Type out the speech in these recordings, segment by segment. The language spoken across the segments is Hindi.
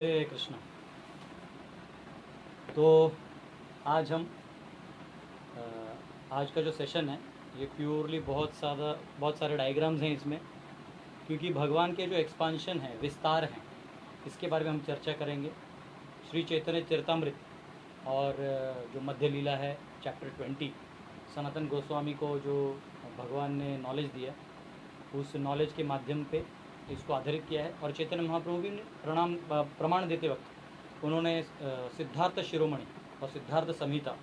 हरे कृष्णा। तो आज हम आज का जो सेशन है ये प्योरली बहुत सारे डायग्राम्स हैं इसमें, क्योंकि भगवान के जो एक्सपांशन है, विस्तार हैं, इसके बारे में हम चर्चा करेंगे। श्री चैतन्य चरितामृत और जो मध्य लीला है चैप्टर 20, सनातन गोस्वामी को जो भगवान ने नॉलेज दिया, उस नॉलेज के माध्यम पे इसको आधारित किया है। और चैतन्य महाप्रभु भी प्रमाण देते वक्त उन्होंने सिद्धार्थ शिरोमणि और सिद्धार्थ संहिता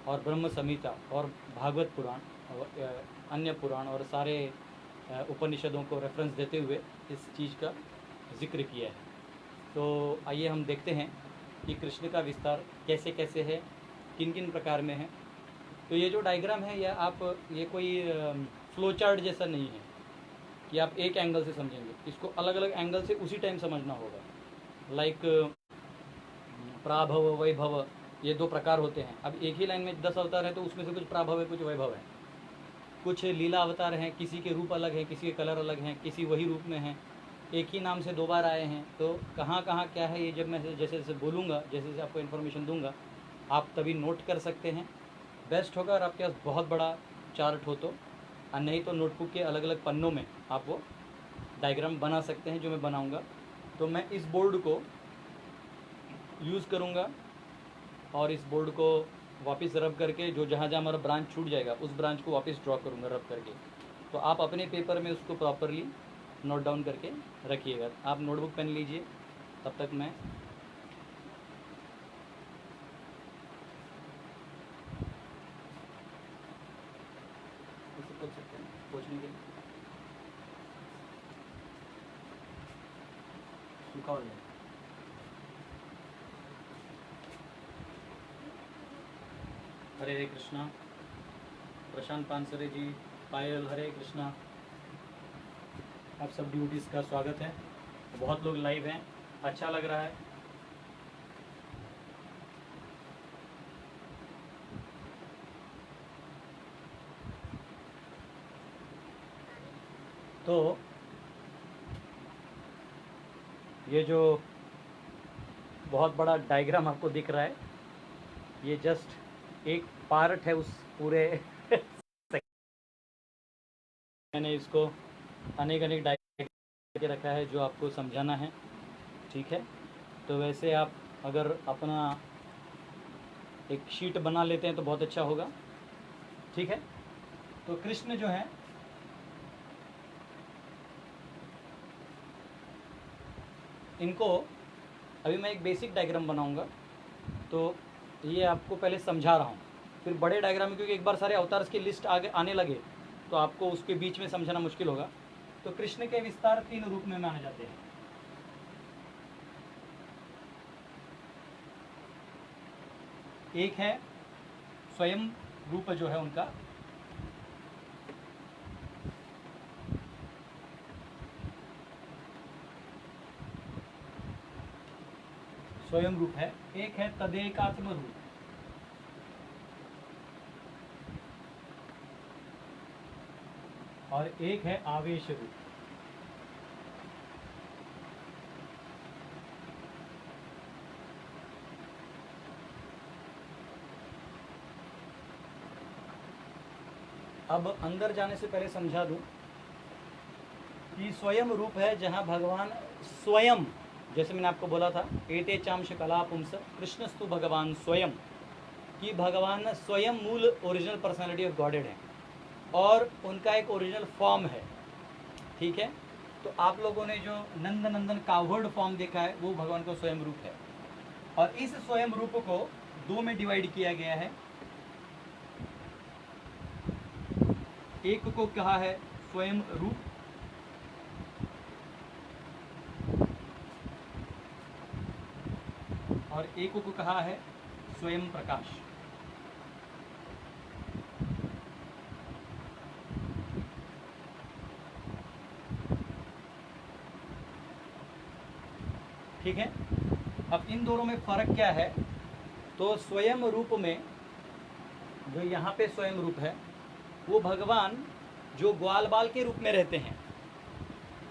और ब्रह्म संहिता और भागवत पुराण और अन्य पुराण और सारे उपनिषदों को रेफरेंस देते हुए इस चीज़ का जिक्र किया है। तो आइए हम देखते हैं कि कृष्ण का विस्तार कैसे कैसे है, किन किन प्रकार में है। तो ये जो डायग्राम है ये कोई फ्लो चार्ट जैसा नहीं है कि आप एक एंगल से समझेंगे, इसको अलग अलग एंगल से उसी टाइम समझना होगा। लाइक प्राभव वैभव, ये दो प्रकार होते हैं। अब एक ही लाइन में 10 अवतार है तो उसमें से कुछ प्राभव है, कुछ वैभव है, कुछ लीला अवतार हैं, किसी के रूप अलग हैं, किसी के कलर अलग हैं, किसी वही रूप में हैं, एक ही नाम से 2 बार आए हैं। तो कहाँ कहाँ क्या है, ये जब मैं जैसे जैसे बोलूँगा, जैसे जैसे आपको इन्फॉर्मेशन दूंगा, आप तभी नोट कर सकते हैं। बेस्ट होगा और आपके पास बहुत बड़ा चार्ट हो तो, और नहीं तो नोटबुक के अलग अलग पन्नों में आप वो डायग्राम बना सकते हैं जो मैं बनाऊंगा। तो मैं इस बोर्ड को यूज़ करूंगा और इस बोर्ड को वापस रब करके जो जहाँ जहाँ हमारा ब्रांच छूट जाएगा उस ब्रांच को वापस ड्रॉ करूंगा रब करके। तो आप अपने पेपर में उसको प्रॉपरली नोट डाउन करके रखिएगा। आप नोटबुक पेन लीजिए, तब तक मैं पूछ सकते हैं पूछने के लिए हरे कृष्णा। प्रशांत पानसरे जी, पायल, हरे कृष्णा। आप सब ड्यूटीज़ का स्वागत है। बहुत लोग लाइव हैं, अच्छा लग रहा है। तो ये जो बहुत बड़ा डायग्राम आपको दिख रहा है, ये जस्ट एक पार्ट है उस पूरे मैंने इसको अनेक डायग्राम के रखा है जो आपको समझाना है, ठीक है। तो वैसे आप अगर अपना एक शीट बना लेते हैं तो बहुत अच्छा होगा, ठीक है। तो कृष्ण जो है इनको अभी मैं एक बेसिक डायग्राम बनाऊंगा, तो ये आपको पहले समझा रहा हूँ, फिर बड़े डायग्राम में, क्योंकि एक बार सारे अवतार्स की लिस्ट आगे आने लगे तो आपको उसके बीच में समझना मुश्किल होगा। तो कृष्ण के विस्तार 3 रूप में माने जाते हैं। एक है स्वयं रूप जो है उनका, स्वयं रूप है। एक है तदेकात्म रूप, और एक है आवेश रूप। अब अंदर जाने से पहले समझा दूं कि स्वयं रूप है जहां भगवान स्वयं, जैसे मैंने आपको बोला था, एते चांश कला पुंस कृष्णस्तु भगवान स्वयं, कि भगवान स्वयं मूल ओरिजिनल पर्सनालिटी ऑफ गॉडेड है और उनका एक ओरिजिनल फॉर्म है, ठीक है। तो आप लोगों ने जो नंद नंदन कावर्ड फॉर्म देखा है वो भगवान का स्वयं रूप है, और इस स्वयं रूप को 2 में डिवाइड किया गया है। एक को कहा है स्वयं रूप, और एक को कहा है स्वयं प्रकाश। ठीक है। अब इन दोनों में फर्क क्या है? तो स्वयं रूप में जो यहाँ पे स्वयं रूप है वो भगवान जो ग्वाल बाल के रूप में रहते हैं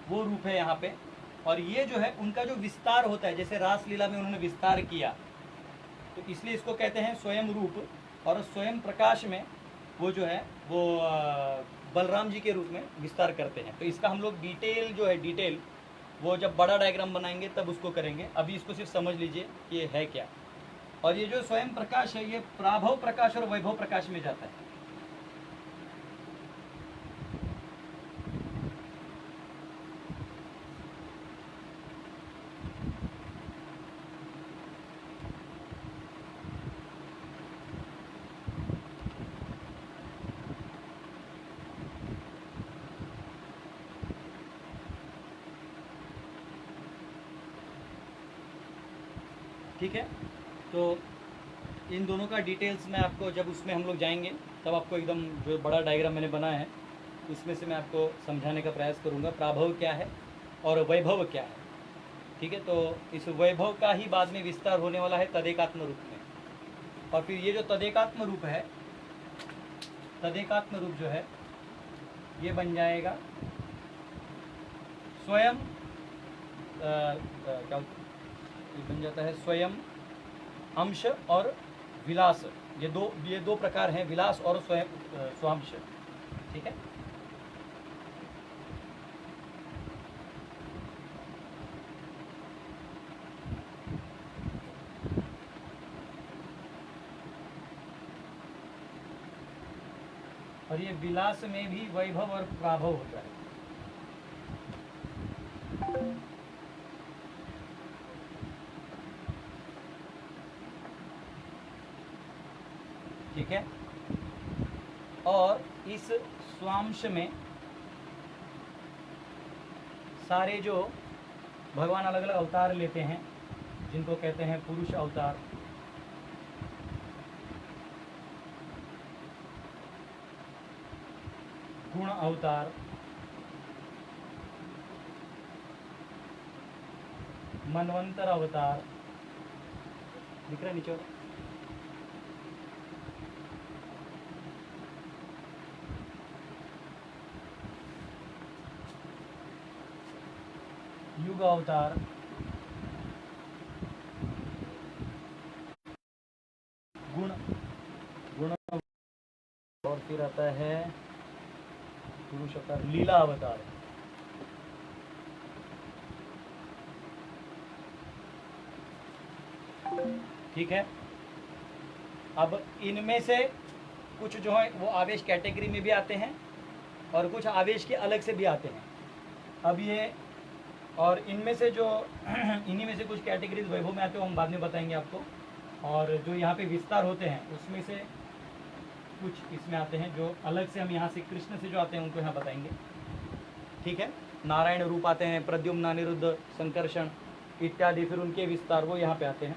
वो रूप है यहाँ पे। और ये जो है उनका जो विस्तार होता है, जैसे रासलीला में उन्होंने विस्तार किया, तो इसलिए इसको कहते हैं स्वयं रूप। और स्वयं प्रकाश में वो जो है वो बलराम जी के रूप में विस्तार करते हैं। तो इसका हम लोग डिटेल जो है, डिटेल वो जब बड़ा डायग्राम बनाएंगे तब उसको करेंगे। अभी इसको सिर्फ समझ लीजिए कि ये है क्या। और ये जो स्वयं प्रकाश है ये प्राभव प्रकाश और वैभव प्रकाश में जाता है। ठीक है, तो इन दोनों का डिटेल्स मैं आपको, जब उसमें हम लोग जाएंगे तब आपको एकदम जो बड़ा डायग्राम मैंने बनाया है उसमें से मैं आपको समझाने का प्रयास करूंगा प्राभव क्या है और वैभव क्या है। ठीक है, तो इस वैभव का ही बाद में विस्तार होने वाला है तदेकात्म रूप में। और फिर ये जो तदेकात्म रूप है, तदेकात्म रूप जो है ये बन जाएगा स्वयं क्या ये बन जाता है स्वयं, अंश और विलास। ये दो प्रकार हैं, विलास और स्वयं स्वांश। ठीक है, और ये विलास में भी वैभव और प्राभव होता है। ठीक है, और इस स्वांश में सारे जो भगवान अलग अलग अवतार लेते हैं जिनको कहते हैं पुरुष अवतार, गुण अवतार, मनवंतर अवतार, दिख रहा है नीचे, युग अवतार, गुण, और फिर आता है पुरुष अवतार, लीला अवतार। ठीक है, अब इनमें से कुछ जो है वो आवेश कैटेगरी में भी आते हैं और कुछ आवेश के अलग से भी आते हैं। अब ये, और इनमें से जो इन्हीं में से कुछ कैटेगरीज वैभव में आते हैं, हम बाद में बताएंगे आपको। और जो यहाँ पे विस्तार होते हैं उसमें से कुछ इसमें आते हैं जो अलग से, हम यहाँ से कृष्ण से जो आते हैं उनको यहाँ बताएंगे। ठीक है, नारायण रूप आते हैं, प्रद्युम्न, अनिरुद्ध, संकर्षण इत्यादि, फिर उनके विस्तार वो यहाँ पे आते हैं।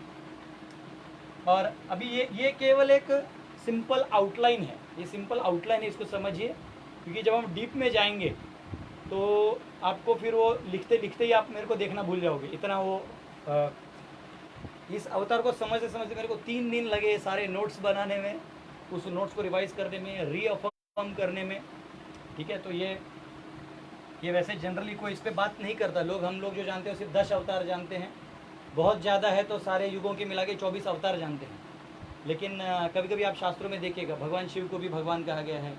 और अभी ये केवल एक सिंपल आउटलाइन है, ये सिंपल आउटलाइन है, इसको समझिए, क्योंकि जब हम डीप में जाएंगे तो आपको फिर वो लिखते लिखते ही आप मेरे को देखना भूल जाओगे, इतना वो इस अवतार को समझते समझते मेरे को 3 दिन लगे सारे नोट्स बनाने में, उस नोट्स को रिवाइज करने में, रीअफर्म करने में। ठीक है, तो ये वैसे जनरली कोई इस पर बात नहीं करता, हम लोग जो जानते हैं सिर्फ 10 अवतार जानते हैं, बहुत ज़्यादा है तो सारे युगों के मिला के 24 अवतार जानते हैं। लेकिन कभी कभी आप शास्त्रों में देखिएगा भगवान शिव को भी भगवान कहा गया है,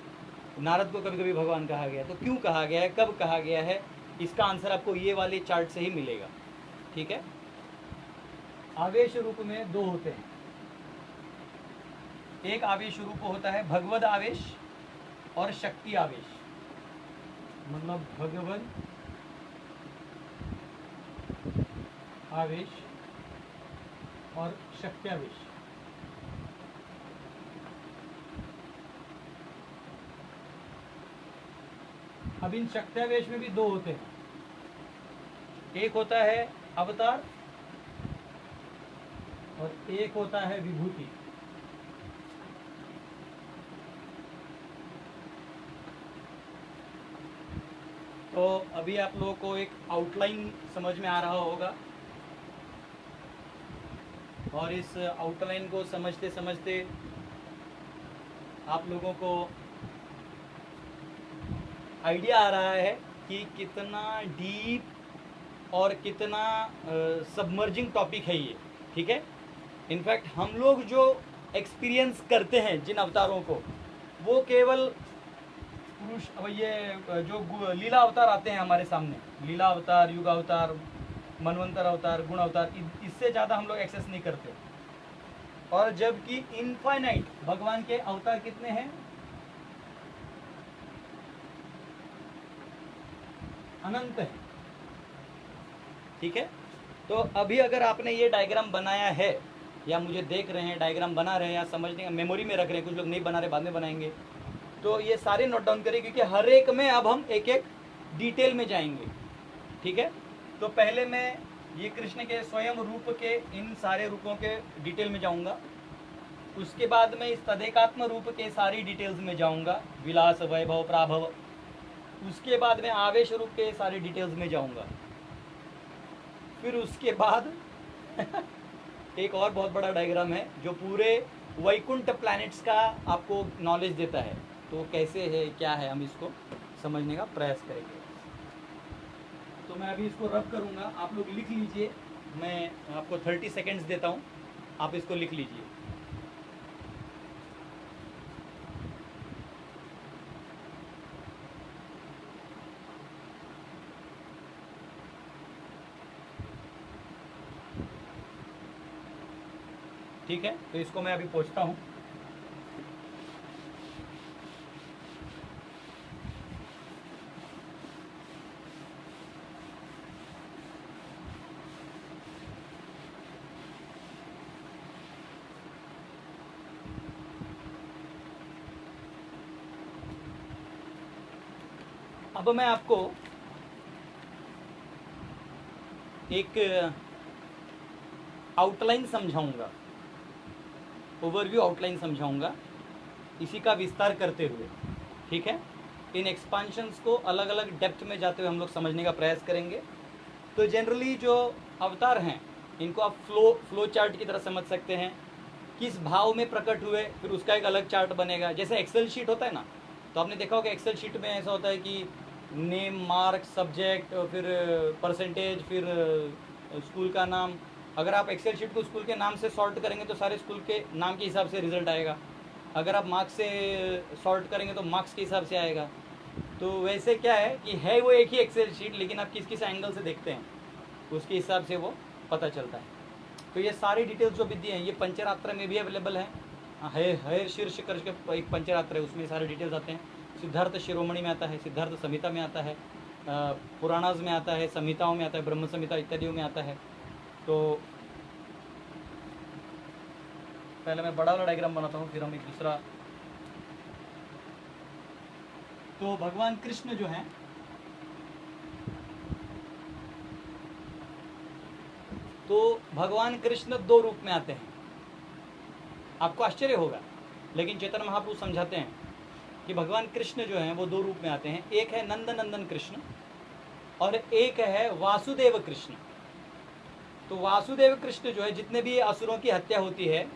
नारद को कभी कभी भगवान कहा गया है। तो क्यों कहा गया है, कब कहा गया है, इसका आंसर आपको ये वाले चार्ट से ही मिलेगा। ठीक है, आवेश रूप में 2 होते हैं। एक आवेश रूप होता है भगवद आवेश और शक्ति आवेश, मतलब भगवद आवेश और शक्ति आवेश। अब इन शक्त्यावेश में भी 2 होते हैं, एक होता है अवतार और एक होता है विभूति। तो अभी आप लोगों को एक आउटलाइन समझ में आ रहा होगा, और इस आउटलाइन को समझते समझते आप लोगों को आइडिया आ रहा है कि कितना डीप और कितना सबमर्जिंग टॉपिक है ये, ठीक है। इनफैक्ट हम लोग जो एक्सपीरियंस करते हैं जिन अवतारों को, वो केवल पुरुष, ये जो लीला अवतार आते हैं हमारे सामने, लीला अवतार, युग अवतार, मनवंतर अवतार, गुण अवतार, इससे ज़्यादा हम लोग एक्सेस नहीं करते। और जबकि इनफाइनाइट भगवान के अवतार कितने हैं, अनंत है, ठीक है। तो अभी अगर आपने ये डायग्राम बनाया है या मुझे देख रहे हैं डायग्राम बना रहे हैं या समझने का मेमोरी में रख रहे हैं, कुछ लोग नहीं बना रहे बाद में बनाएंगे, तो ये सारे नोट डाउन करिए, क्योंकि हर एक में अब हम एक एक डिटेल में जाएंगे, ठीक है। तो पहले मैं ये कृष्ण के स्वयं रूप के इन सारे रूपों के डिटेल में जाऊंगा, उसके बाद मैं इस तदेकात्म रूप के सारी डिटेल्स में जाऊंगा, विलास, वैभव, प्राभव, उसके बाद मैं आवेश रूप के सारी डिटेल्स में जाऊंगा, फिर उसके बाद एक और बहुत बड़ा डायग्राम है जो पूरे वैकुंठ प्लैनेट्स का आपको नॉलेज देता है, तो कैसे है क्या है हम इसको समझने का प्रयास करेंगे। तो मैं अभी इसको रब करूंगा, आप लोग लिख लीजिए, मैं आपको 30 सेकेंड्स देता हूं, आप इसको लिख लीजिए। ठीक है, तो इसको मैं अभी पोंछता हूँ। अब मैं आपको एक आउटलाइन समझाऊंगा, ओवरव्यू आउटलाइन समझाऊंगा, इसी का विस्तार करते हुए, ठीक है। इन एक्सपांशंस को अलग अलग डेप्थ में जाते हुए हम लोग समझने का प्रयास करेंगे। तो जनरली जो अवतार हैं इनको आप फ्लो चार्ट की तरह समझ सकते हैं, किस भाव में प्रकट हुए, फिर उसका एक अलग चार्ट बनेगा। जैसे एक्सेल शीट होता है ना, तो आपने देखा होगा एक्सेल शीट में ऐसा होता है कि नेम, मार्क, सब्जेक्ट, फिर परसेंटेज, फिर स्कूल का नाम। अगर आप एक्सेल शीट को स्कूल के नाम से सॉर्ट करेंगे तो सारे स्कूल के नाम के हिसाब से रिजल्ट आएगा, अगर आप मार्क्स से सॉर्ट करेंगे तो मार्क्स के हिसाब से आएगा। तो वैसे क्या है कि है वो एक ही एक्सेल शीट, लेकिन आप किस किस एंगल से देखते हैं उसके हिसाब से वो पता चलता है। तो ये सारी डिटेल्स जो विद्या हैं ये पंचरात्र में भी अवेलेबल है शीर्ष करके एक पंचरात्र है, उसमें सारे डिटेल्स आते हैं। सिद्धार्थ शिरोमणि में आता है, सिद्धार्थ संहिता में आता है, पुराणाज में आता है, संहिताओं में आता है, ब्रह्म संहिता इत्यादियों में आता है। तो पहले मैं बड़ा वाला डायग्राम बनाता हूँ, फिर हम एक दूसरा। तो भगवान कृष्ण जो हैं तो भगवान कृष्ण दो रूप में आते हैं। आपको आश्चर्य होगा, लेकिन चैतन्य महाप्रभु समझाते हैं कि भगवान कृष्ण जो हैं वो दो रूप में आते हैं। एक है नंद नंदन कृष्ण और एक है वासुदेव कृष्ण। तो वासुदेव कृष्ण जो है, जितने भी असुरों की हत्या होती है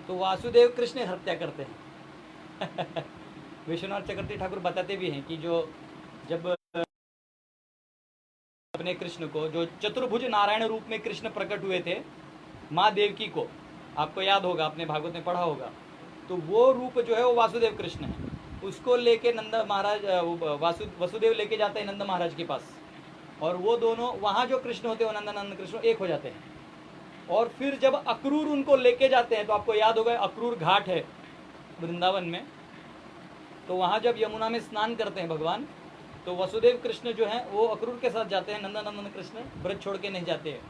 तो वासुदेव कृष्ण हत्या करते हैं। विश्वनाथ चक्रवर्ती ठाकुर बताते भी हैं कि जो जब अपने कृष्ण को, जो चतुर्भुज नारायण रूप में कृष्ण प्रकट हुए थे माँ देवकी को, आपको याद होगा, आपने भागवत में पढ़ा होगा, तो वो रूप जो है वो वासुदेव कृष्ण है। उसको लेके नंद महाराज वसुदेव लेके जाते हैं नंद महाराज के पास, और वो दोनों वहाँ जो कृष्ण होते हैं वो नंद कृष्ण एक हो जाते हैं। और फिर जब अक्रूर उनको लेके जाते हैं, तो आपको याद होगा अक्रूर घाट है वृंदावन में, तो वहाँ जब यमुना में स्नान करते हैं भगवान, तो वसुदेव कृष्ण जो हैं वो अक्रूर के साथ जाते हैं, नंदन कृष्ण व्रत छोड़ के नहीं जाते हैं।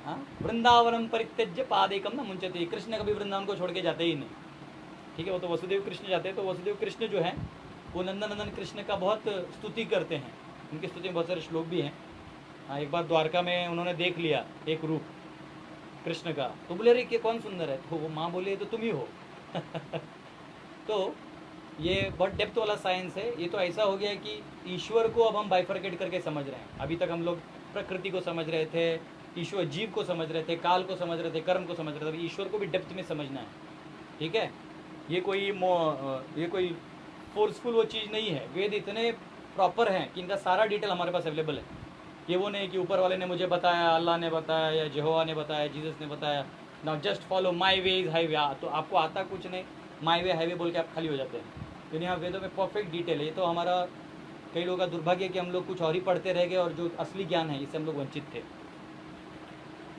हाँ, वृंदावनम परित्यज्य पादेकम न मुंचते, कृष्ण कभी वृंदावन को छोड़ के जाते ही नहीं, ठीक है। वो तो वसुदेव कृष्ण जाते हैं। तो वसुदेव कृष्ण जो हैं वो नंदन कृष्ण का बहुत स्तुति करते हैं, उनकी स्तुति में बहुत सारे श्लोक भी हैं। हाँ, एक बार द्वारका में उन्होंने देख लिया एक रूप कृष्ण का, तो बोले अरे कौन सुंदर है, तो वो माँ बोले तो तुम ही हो। तो ये बहुत डेप्थ वाला साइंस है। ये तो ऐसा हो गया कि ईश्वर को अब हम बाइफरकेट करके समझ रहे हैं। अभी तक हम लोग प्रकृति को समझ रहे थे, ईश्वर जीव को समझ रहे थे, काल को समझ रहे थे, कर्म को समझ रहे थे। ईश्वर को भी डेप्थ में समझना है, ठीक है। ये कोई फोर्सफुल वो चीज़ नहीं है। वेद इतने प्रॉपर हैं कि इनका सारा डिटेल हमारे पास अवेलेबल है। ये वो नहीं कि ऊपर वाले ने मुझे बताया, अल्लाह ने बताया या यहोवा ने बताया, जीसस ने बताया, now just follow my way is highway. तो आपको आता कुछ नहीं, माई वे हाईवे बोल के आप खाली हो जाते हैं। लेकिन यहाँ वेदों में परफेक्ट डिटेल है। ये तो हमारा कई लोगों का दुर्भाग्य है कि हम लोग कुछ और ही पढ़ते रह गए और जो असली ज्ञान है इससे हम लोग वंचित थे।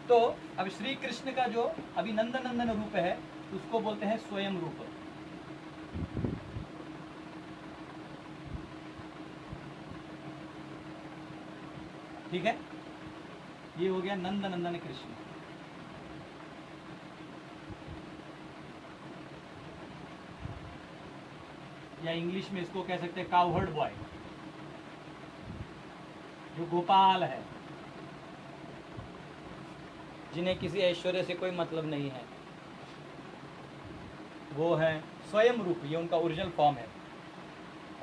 तो अब श्री कृष्ण का जो अभी नंदन रूप है उसको बोलते हैं स्वयं रूप। ठीक है, ये हो गया नंदन कृष्ण। या इंग्लिश में इसको कह सकते हैं काउहर्ड बॉय, जो गोपाल है, जिन्हें किसी ऐश्वर्य से कोई मतलब नहीं है, वो है स्वयं रूप। ये उनका ओरिजिनल फॉर्म है।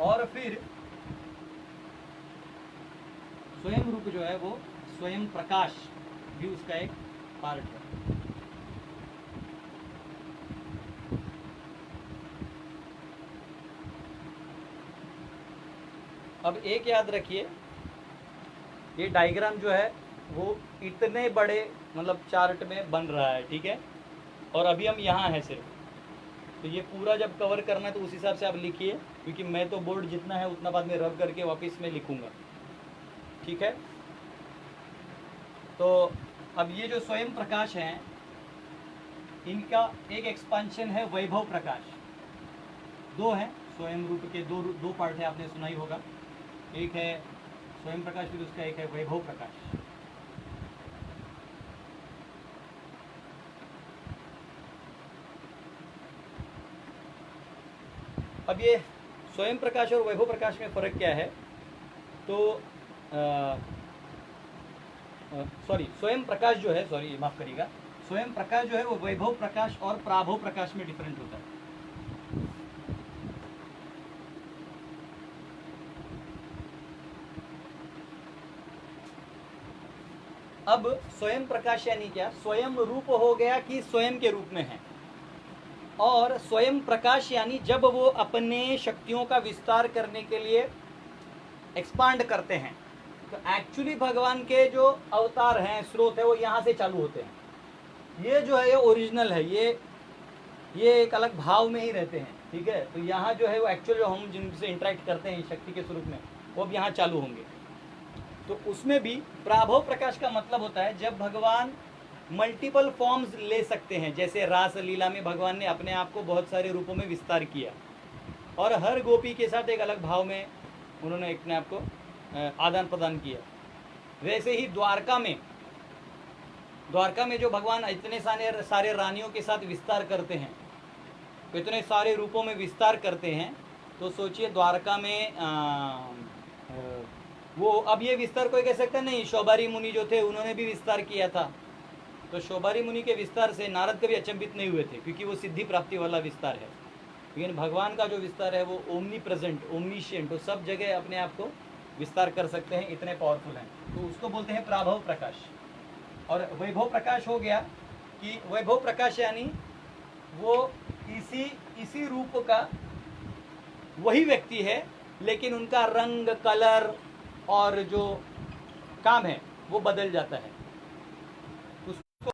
और फिर स्वयं रूप जो है वो स्वयं प्रकाश भी उसका एक पार्ट है। अब एक याद रखिए, ये डायग्राम जो है वो इतने बड़े मतलब चार्ट में बन रहा है, ठीक है, और अभी हम यहाँ हैं सिर्फ। तो ये पूरा जब कवर करना है तो उस हिसाब से आप लिखिए, क्योंकि मैं तो बोर्ड जितना है उतना बाद में रब करके वापस में लिखूंगा, ठीक है। तो अब ये जो स्वयं प्रकाश हैं, इनका एक एक्सपांशन है वैभव प्रकाश। दो हैं स्वयं रूप के, दो पार्ट है, आपने सुना ही होगा। एक है स्वयं प्रकाश, फिर उसका एक है वैभव प्रकाश। अब ये स्वयं प्रकाश और वैभव प्रकाश में फ़र्क क्या है? तो स्वयं प्रकाश जो है, माफ़ करिएगा, स्वयं प्रकाश जो है वो वैभव प्रकाश और प्राभव प्रकाश में डिफरेंट होता है। अब स्वयं प्रकाश यानी क्या? स्वयं रूप हो गया कि स्वयं के रूप में है। और स्वयं प्रकाश यानी जब वो अपने शक्तियों का विस्तार करने के लिए एक्सपांड करते हैं। तो एक्चुअली भगवान के जो अवतार हैं, स्रोत है, वो यहाँ से चालू होते हैं। ये जो है ये ओरिजिनल है, ये एक अलग भाव में ही रहते हैं, ठीक है। तो यहाँ जो है वो एक्चुअल जो हम जिनसे इंटरेक्ट करते हैं शक्ति के स्वरूप में, वो अब यहाँ चालू होंगे। तो उसमें भी प्राभव प्रकाश का मतलब होता है जब भगवान मल्टीपल फॉर्म्स ले सकते हैं। जैसे रास लीला में भगवान ने अपने आप को बहुत सारे रूपों में विस्तार किया और हर गोपी के साथ एक अलग भाव में उन्होंने अपने आप को आदान प्रदान किया। वैसे ही द्वारका में जो भगवान इतने सारे रानियों के साथ विस्तार करते हैं, इतने सारे रूपों में विस्तार करते हैं, तो सोचिए द्वारका में वो अब ये विस्तार कोई कह सकता नहीं। शौबारी मुनि जो थे उन्होंने भी विस्तार किया था। तो शौबारी मुनि के विस्तार से नारद कभी अचंभित नहीं हुए थे, क्योंकि वो सिद्धि प्राप्ति वाला विस्तार है। लेकिन भगवान का जो विस्तार है वो ओमनी प्रेजेंट, ओमनीशिएंट, तो सब जगह अपने आप को विस्तार कर सकते हैं, इतने पावरफुल हैं। तो उसको बोलते हैं प्राभव प्रकाश। और वैभव प्रकाश हो गया कि वैभव प्रकाश यानी वो इसी रूप का वही व्यक्ति है, लेकिन उनका रंग, कलर और जो काम है वो बदल जाता है। उसको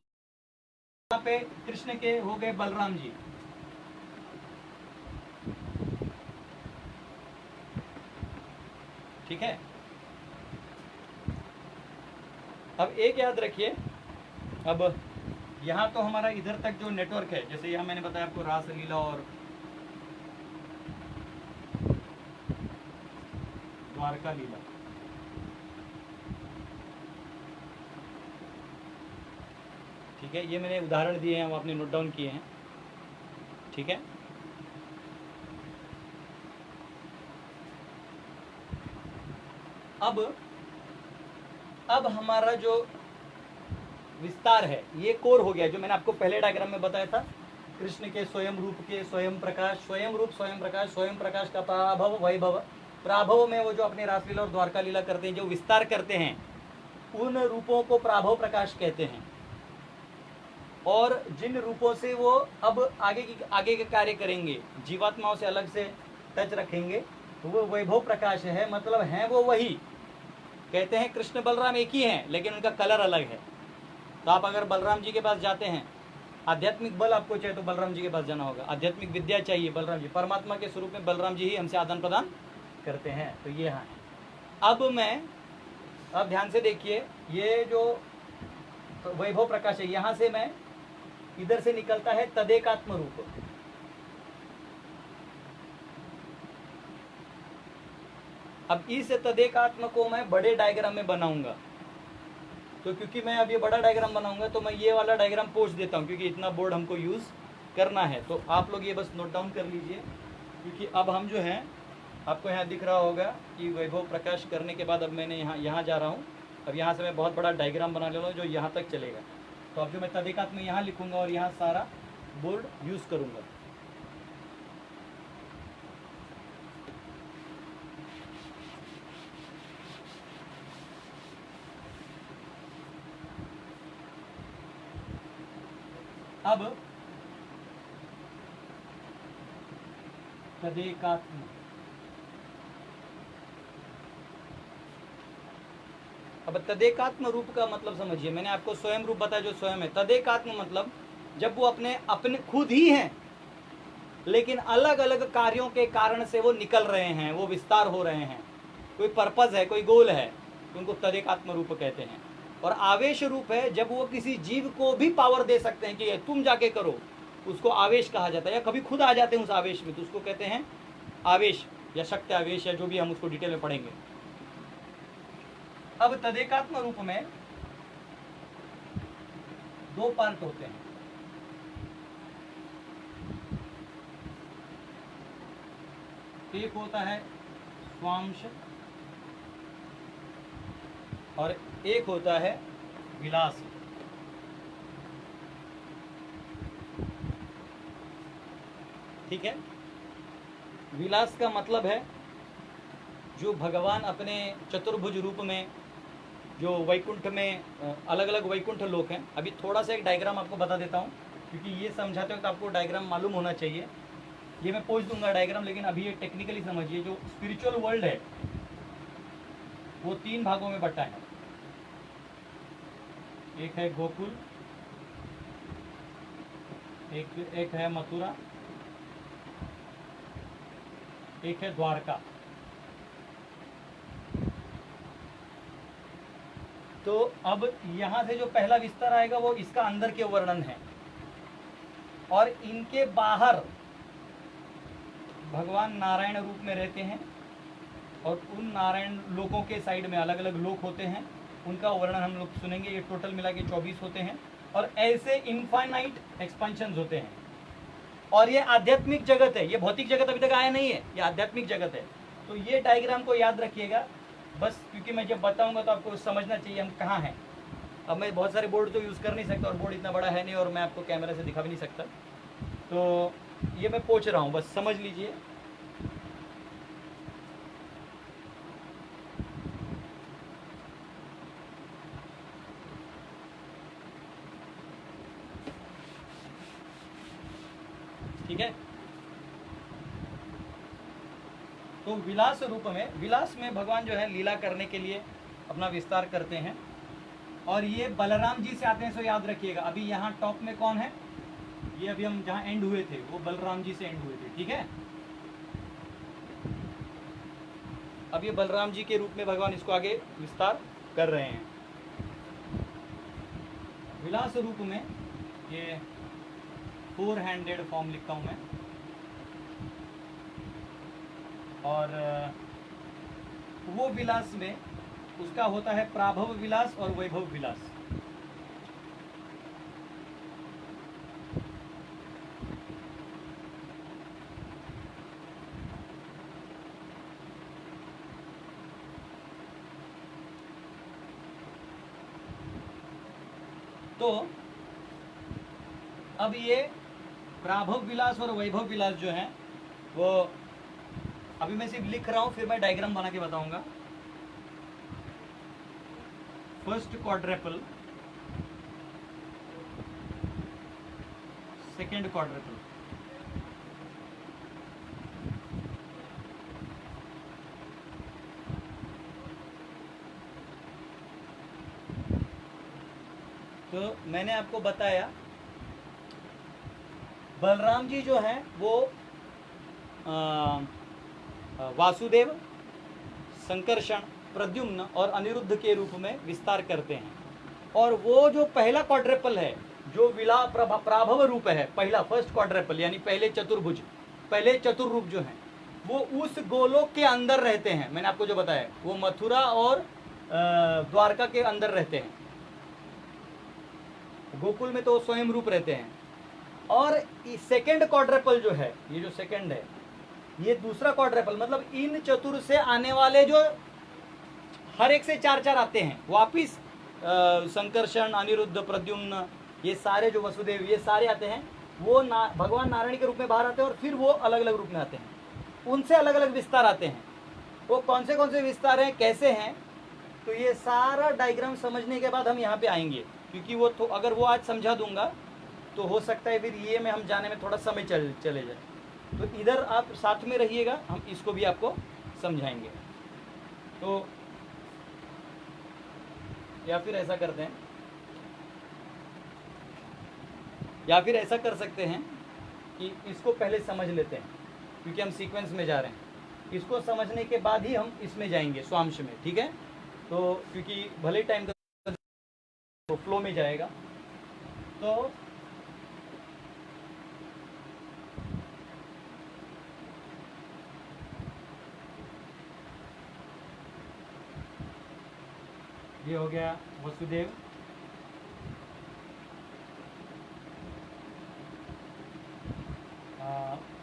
यहाँ पे कृष्ण के हो गए बलराम जी, ठीक है। अब एक याद रखिए, अब यहाँ तो हमारा इधर तक जो नेटवर्क है, जैसे यहाँ मैंने बताया आपको रास लीला और द्वारका लीला, ठीक है। ये मैंने उदाहरण दिए हैं, वो आपने नोट डाउन किए हैं, ठीक है। अब हमारा जो विस्तार है ये कोर हो गया, जो मैंने आपको पहले डायग्राम में बताया था। कृष्ण के स्वयं रूप के स्वयं प्रकाश, स्वयं रूप स्वयं प्रकाश का प्राभव वैभव। प्राभव में वो जो अपने रासलीला और द्वारका लीला करते हैं, जो विस्तार करते हैं, उन रूपों को प्राभव प्रकाश कहते हैं। और जिन रूपों से वो अब आगे के कार्य करेंगे, जीवात्माओं से अलग से टच रखेंगे, तो वो वैभव प्रकाश है। मतलब हैं वो वही, कहते हैं कृष्ण बलराम एक ही हैं, लेकिन उनका कलर अलग है। तो आप अगर बलराम जी के पास जाते हैं, आध्यात्मिक बल आपको चाहिए तो बलराम जी के पास जाना होगा, आध्यात्मिक विद्या चाहिए बलराम जी, परमात्मा के स्वरूप में बलराम जी ही हमसे आदान प्रदान करते हैं। तो ये हाँ है। अब ध्यान से देखिए, ये जो वैभव प्रकाश है, यहां से मैं इधर से निकलता है तदेकात्म रूप। अब इस तदेकात्म को मैं बड़े डायग्राम में बनाऊंगा, तो क्योंकि मैं अब ये बड़ा डायग्राम बनाऊंगा तो मैं ये वाला डायग्राम पोंछ देता हूँ, क्योंकि इतना बोर्ड हमको यूज करना है। तो आप लोग ये बस नोट डाउन कर लीजिए, क्योंकि अब हम जो हैं, आपको यहाँ दिख रहा होगा कि वैभव प्रकाश करने के बाद अब मैंने यहाँ जा रहा हूँ। अब यहाँ से मैं बहुत बड़ा डायग्राम बना ले रहा हूँ जो यहाँ तक चलेगा। तो अब जो मैं तदेकात्म यहाँ लिखूंगा और यहाँ सारा बोर्ड यूज करूंगा। अब तदेकात्म, अब तदेकात्म रूप का मतलब समझिए। मैंने आपको स्वयं रूप बताया जो स्वयं है। तदेकात्म मतलब जब वो अपने अपने खुद ही हैं, लेकिन अलग अलग कार्यों के कारण से वो निकल रहे हैं, वो विस्तार हो रहे हैं, कोई पर्पज है, कोई गोल है, तो उनको तदेकात्म रूप कहते हैं। और आवेश रूप है जब वो किसी जीव को भी पावर दे सकते हैं कि तुम जाके करो, उसको आवेश कहा जाता है, या कभी खुद आ जाते हैं उस आवेश में, तो उसको कहते हैं आवेश या शक्ति आवेश, या जो भी हम उसको डिटेल में पढ़ेंगे। अब तदेकात्म रूप में दो पार्ट होते हैं। एक होता है स्वांश और एक होता है विलास। ठीक है, विलास का मतलब है जो भगवान अपने चतुर्भुज रूप में, जो वैकुंठ में अलग अलग वैकुंठ लोक हैं। अभी थोड़ा सा एक डायग्राम आपको बता देता हूँ, क्योंकि ये समझाते वक्त आपको डायग्राम मालूम होना चाहिए। ये मैं पोंछ दूंगा डायग्राम, लेकिन अभी ये टेक्निकली समझिए। जो स्पिरिचुअल वर्ल्ड है वो 3 भागों में बटा है। एक है गोकुल, एक है मथुरा, एक है द्वारका। तो अब यहां से जो पहला विस्तार आएगा वो इसका अंदर के वर्णन है, और इनके बाहर भगवान नारायण रूप में रहते हैं, और उन नारायण लोकों के साइड में अलग अलग लोक होते हैं, उनका वर्णन हम लोग सुनेंगे। ये टोटल मिला के 24 होते हैं, और ऐसे इनफाइनाइट एक्सपेंशंस होते हैं। और ये आध्यात्मिक जगत है, ये भौतिक जगत अभी तक आया नहीं है, ये आध्यात्मिक जगत है। तो ये डायग्राम को याद रखिएगा बस, क्योंकि मैं जब बताऊंगा तो आपको समझना चाहिए हम कहाँ हैं। अब मैं बहुत सारे बोर्ड तो यूज़ कर नहीं सकता, और बोर्ड इतना बड़ा है नहीं, और मैं आपको कैमरे से दिखा भी नहीं सकता। तो ये मैं पूछ रहा हूँ, बस समझ लीजिए। ठीक है, तो विलास रूप में, विलास में भगवान जो है लीला करने के लिए अपना विस्तार करते हैं, और ये बलराम जी से आते हैं। सो याद रखिएगा, अभी यहाँ टॉप में कौन है, ये अभी हम जहाँ एंड हुए थे वो बलराम जी से एंड हुए थे। ठीक है, अब ये बलराम जी के रूप में भगवान इसको आगे विस्तार कर रहे हैं। विलास रूप में ये 4 हैंडेड फॉर्म लिखता हूँ मैं, और वो विलास में उसका होता है प्राभव विलास और वैभव विलास। तो अब ये प्राभव विलास और वैभव विलास जो है वो अभी मैं सिर्फ लिख रहा हूं, फिर मैं डायग्राम बना के बताऊंगा। फर्स्ट क्वाड्रेपल, सेकेंड क्वाड्रेपल, तो मैंने आपको बताया बलराम जी जो हैं वो वासुदेव, संकर्षण, प्रद्युम्न और अनिरुद्ध के रूप में विस्तार करते हैं। और वो जो पहला क्वाड्रेपल है, जो विला प्राभव रूप है, पहला फर्स्ट क्वाड्रेपल यानी पहले चतुर्भुज, पहले चतुर्रूप जो हैं, वो उस गोलोक के अंदर रहते हैं। मैंने आपको जो बताया वो मथुरा और द्वारका के अंदर रहते हैं। गोकुल में तो स्वयं रूप रहते हैं। और सेकेंड क्वाड्रेपल जो है, ये जो सेकेंड है, ये दूसरा क्वाड्रेपल, मतलब इन चतुर से आने वाले जो हर एक से चार चार आते हैं वापिस, संकर्षण, अनिरुद्ध, प्रद्युम्न, ये सारे जो वसुदेव, ये सारे आते हैं, वो भगवान नारायण के रूप में बाहर आते हैं और फिर वो अलग अलग रूप में आते हैं। उनसे अलग अलग विस्तार आते हैं। वो कौन से विस्तार हैं, कैसे हैं, तो ये सारा डायग्राम समझने के बाद हम यहाँ पे आएंगे। क्योंकि वो तो अगर वो आज समझा दूंगा तो हो सकता है फिर ये में हम जाने में थोड़ा समय चले जाए। तो इधर आप साथ में रहिएगा, हम इसको भी आपको समझाएंगे। तो या फिर ऐसा करते हैं, या फिर ऐसा कर सकते हैं कि इसको पहले समझ लेते हैं, क्योंकि हम सीक्वेंस में जा रहे हैं। इसको समझने के बाद ही हम इसमें जाएंगे स्वांश में, ठीक है। तो क्योंकि भले टाइम तो फ्लो में जाएगा। तो ये हो गया वसुदेव,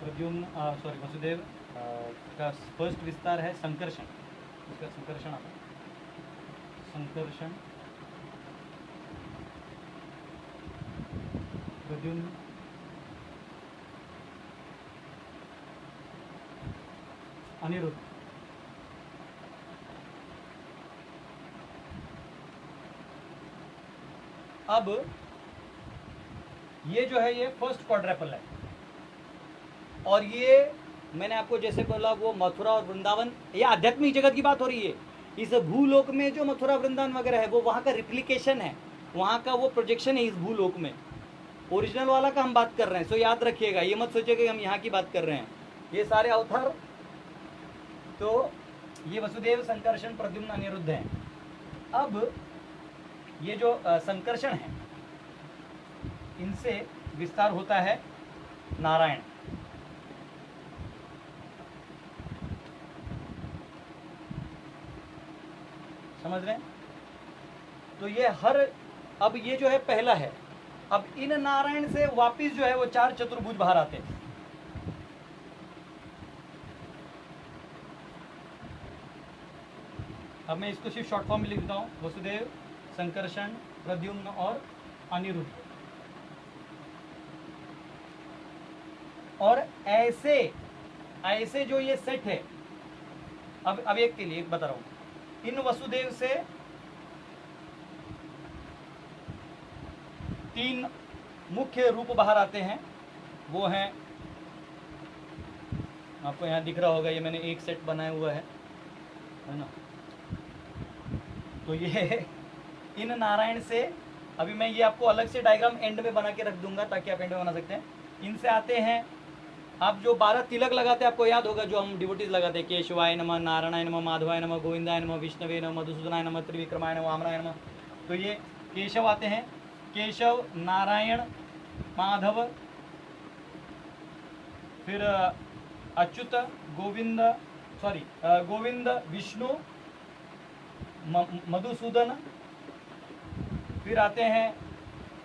प्रद्युम्न, सॉरी वसुदेव का फर्स्ट विस्तार है संकर्षण, इसका संकर्षण आता है, संकर्षण, प्रद्युम्न, अनिरुद्ध। अब ये जो है ये फर्स्ट क्वाड्रेपल है। और ये मैंने आपको जैसे बोला वो मथुरा और वृंदावन, ये आध्यात्मिक जगत की बात हो रही है। इस भूलोक में जो मथुरा वृंदावन वगैरह है वो वहाँ का रिप्लिकेशन है, वहाँ का वो प्रोजेक्शन है इस भूलोक में। ओरिजिनल वाला का हम बात कर रहे हैं, सो याद रखिएगा, ये मत सोचिएगा कि हम यहाँ की बात कर रहे हैं। ये सारे अवतार, तो ये वसुदेव, संकर्षण, प्रद्युम्न, अनिरुद्ध हैं। अब ये जो संकर्षण है, इनसे विस्तार होता है नारायण। समझ रहे हैं? तो ये अब ये जो है पहला है। अब इन नारायण से वापिस जो है वो चार चतुर्भुज बाहर आते हैं। अब मैं इसको सिर्फ शॉर्ट फॉर्म में लिख देता हूँ, वसुदेव, संकर्षण, प्रद्युम्न और अनिरुद्ध। और ऐसे जो ये सेट है, अब एक के लिए एक बता रहा हूं, इन वसुदेव से तीन मुख्य रूप बाहर आते हैं। वो हैं, आपको यहाँ दिख रहा होगा, ये मैंने एक सेट बनाया हुआ है ना। तो ये इन नारायण से, अभी मैं ये आपको अलग से डायग्राम एंड में बना के रख दूंगा ताकि आप एंड में बना सकते हैं। इनसे आते हैं, आप जो 12 तिलक लगाते हैं आपको याद होगा, जो हम डिवोटीज लगाते हैं, केशवाय नमः, नारायणाय नमः, माधवाय नमः, गोविंदाय नमः, विष्णवे नमः, मधुसूदनाय नमः, त्रिविक्रमाय नमः, वामनाय नमः। तो ये केशव आते हैं, केशव, नारायण, माधव, फिर अच्युत, गोविंद, गोविंद, विष्णु, मधुसूदन, फिर आते हैं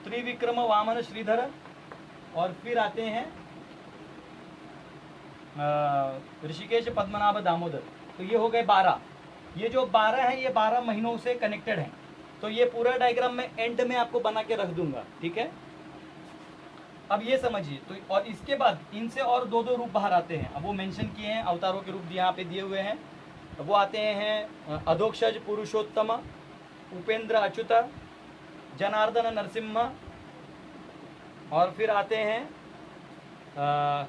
त्रिविक्रम, वामन, श्रीधर, और फिर आते हैं ऋषिकेश, पद्मनाभ, दामोदर। तो ये हो गए 12। ये जो 12 हैं ये 12 महीनों से कनेक्टेड हैं। तो ये पूरा डायग्राम मैं एंड में आपको बना के रख दूंगा, ठीक है। अब ये समझिए, तो और इसके बाद इनसे और दो रूप बाहर आते हैं। अब वो मेंशन किए हैं, अवतारों के रूप यहाँ पे दिए हुए हैं। वो आते हैं अधोक्षज, पुरुषोत्तम, उपेंद्र, अच्युत, जनार्दन, नरसिम्हा, और फिर आते हैं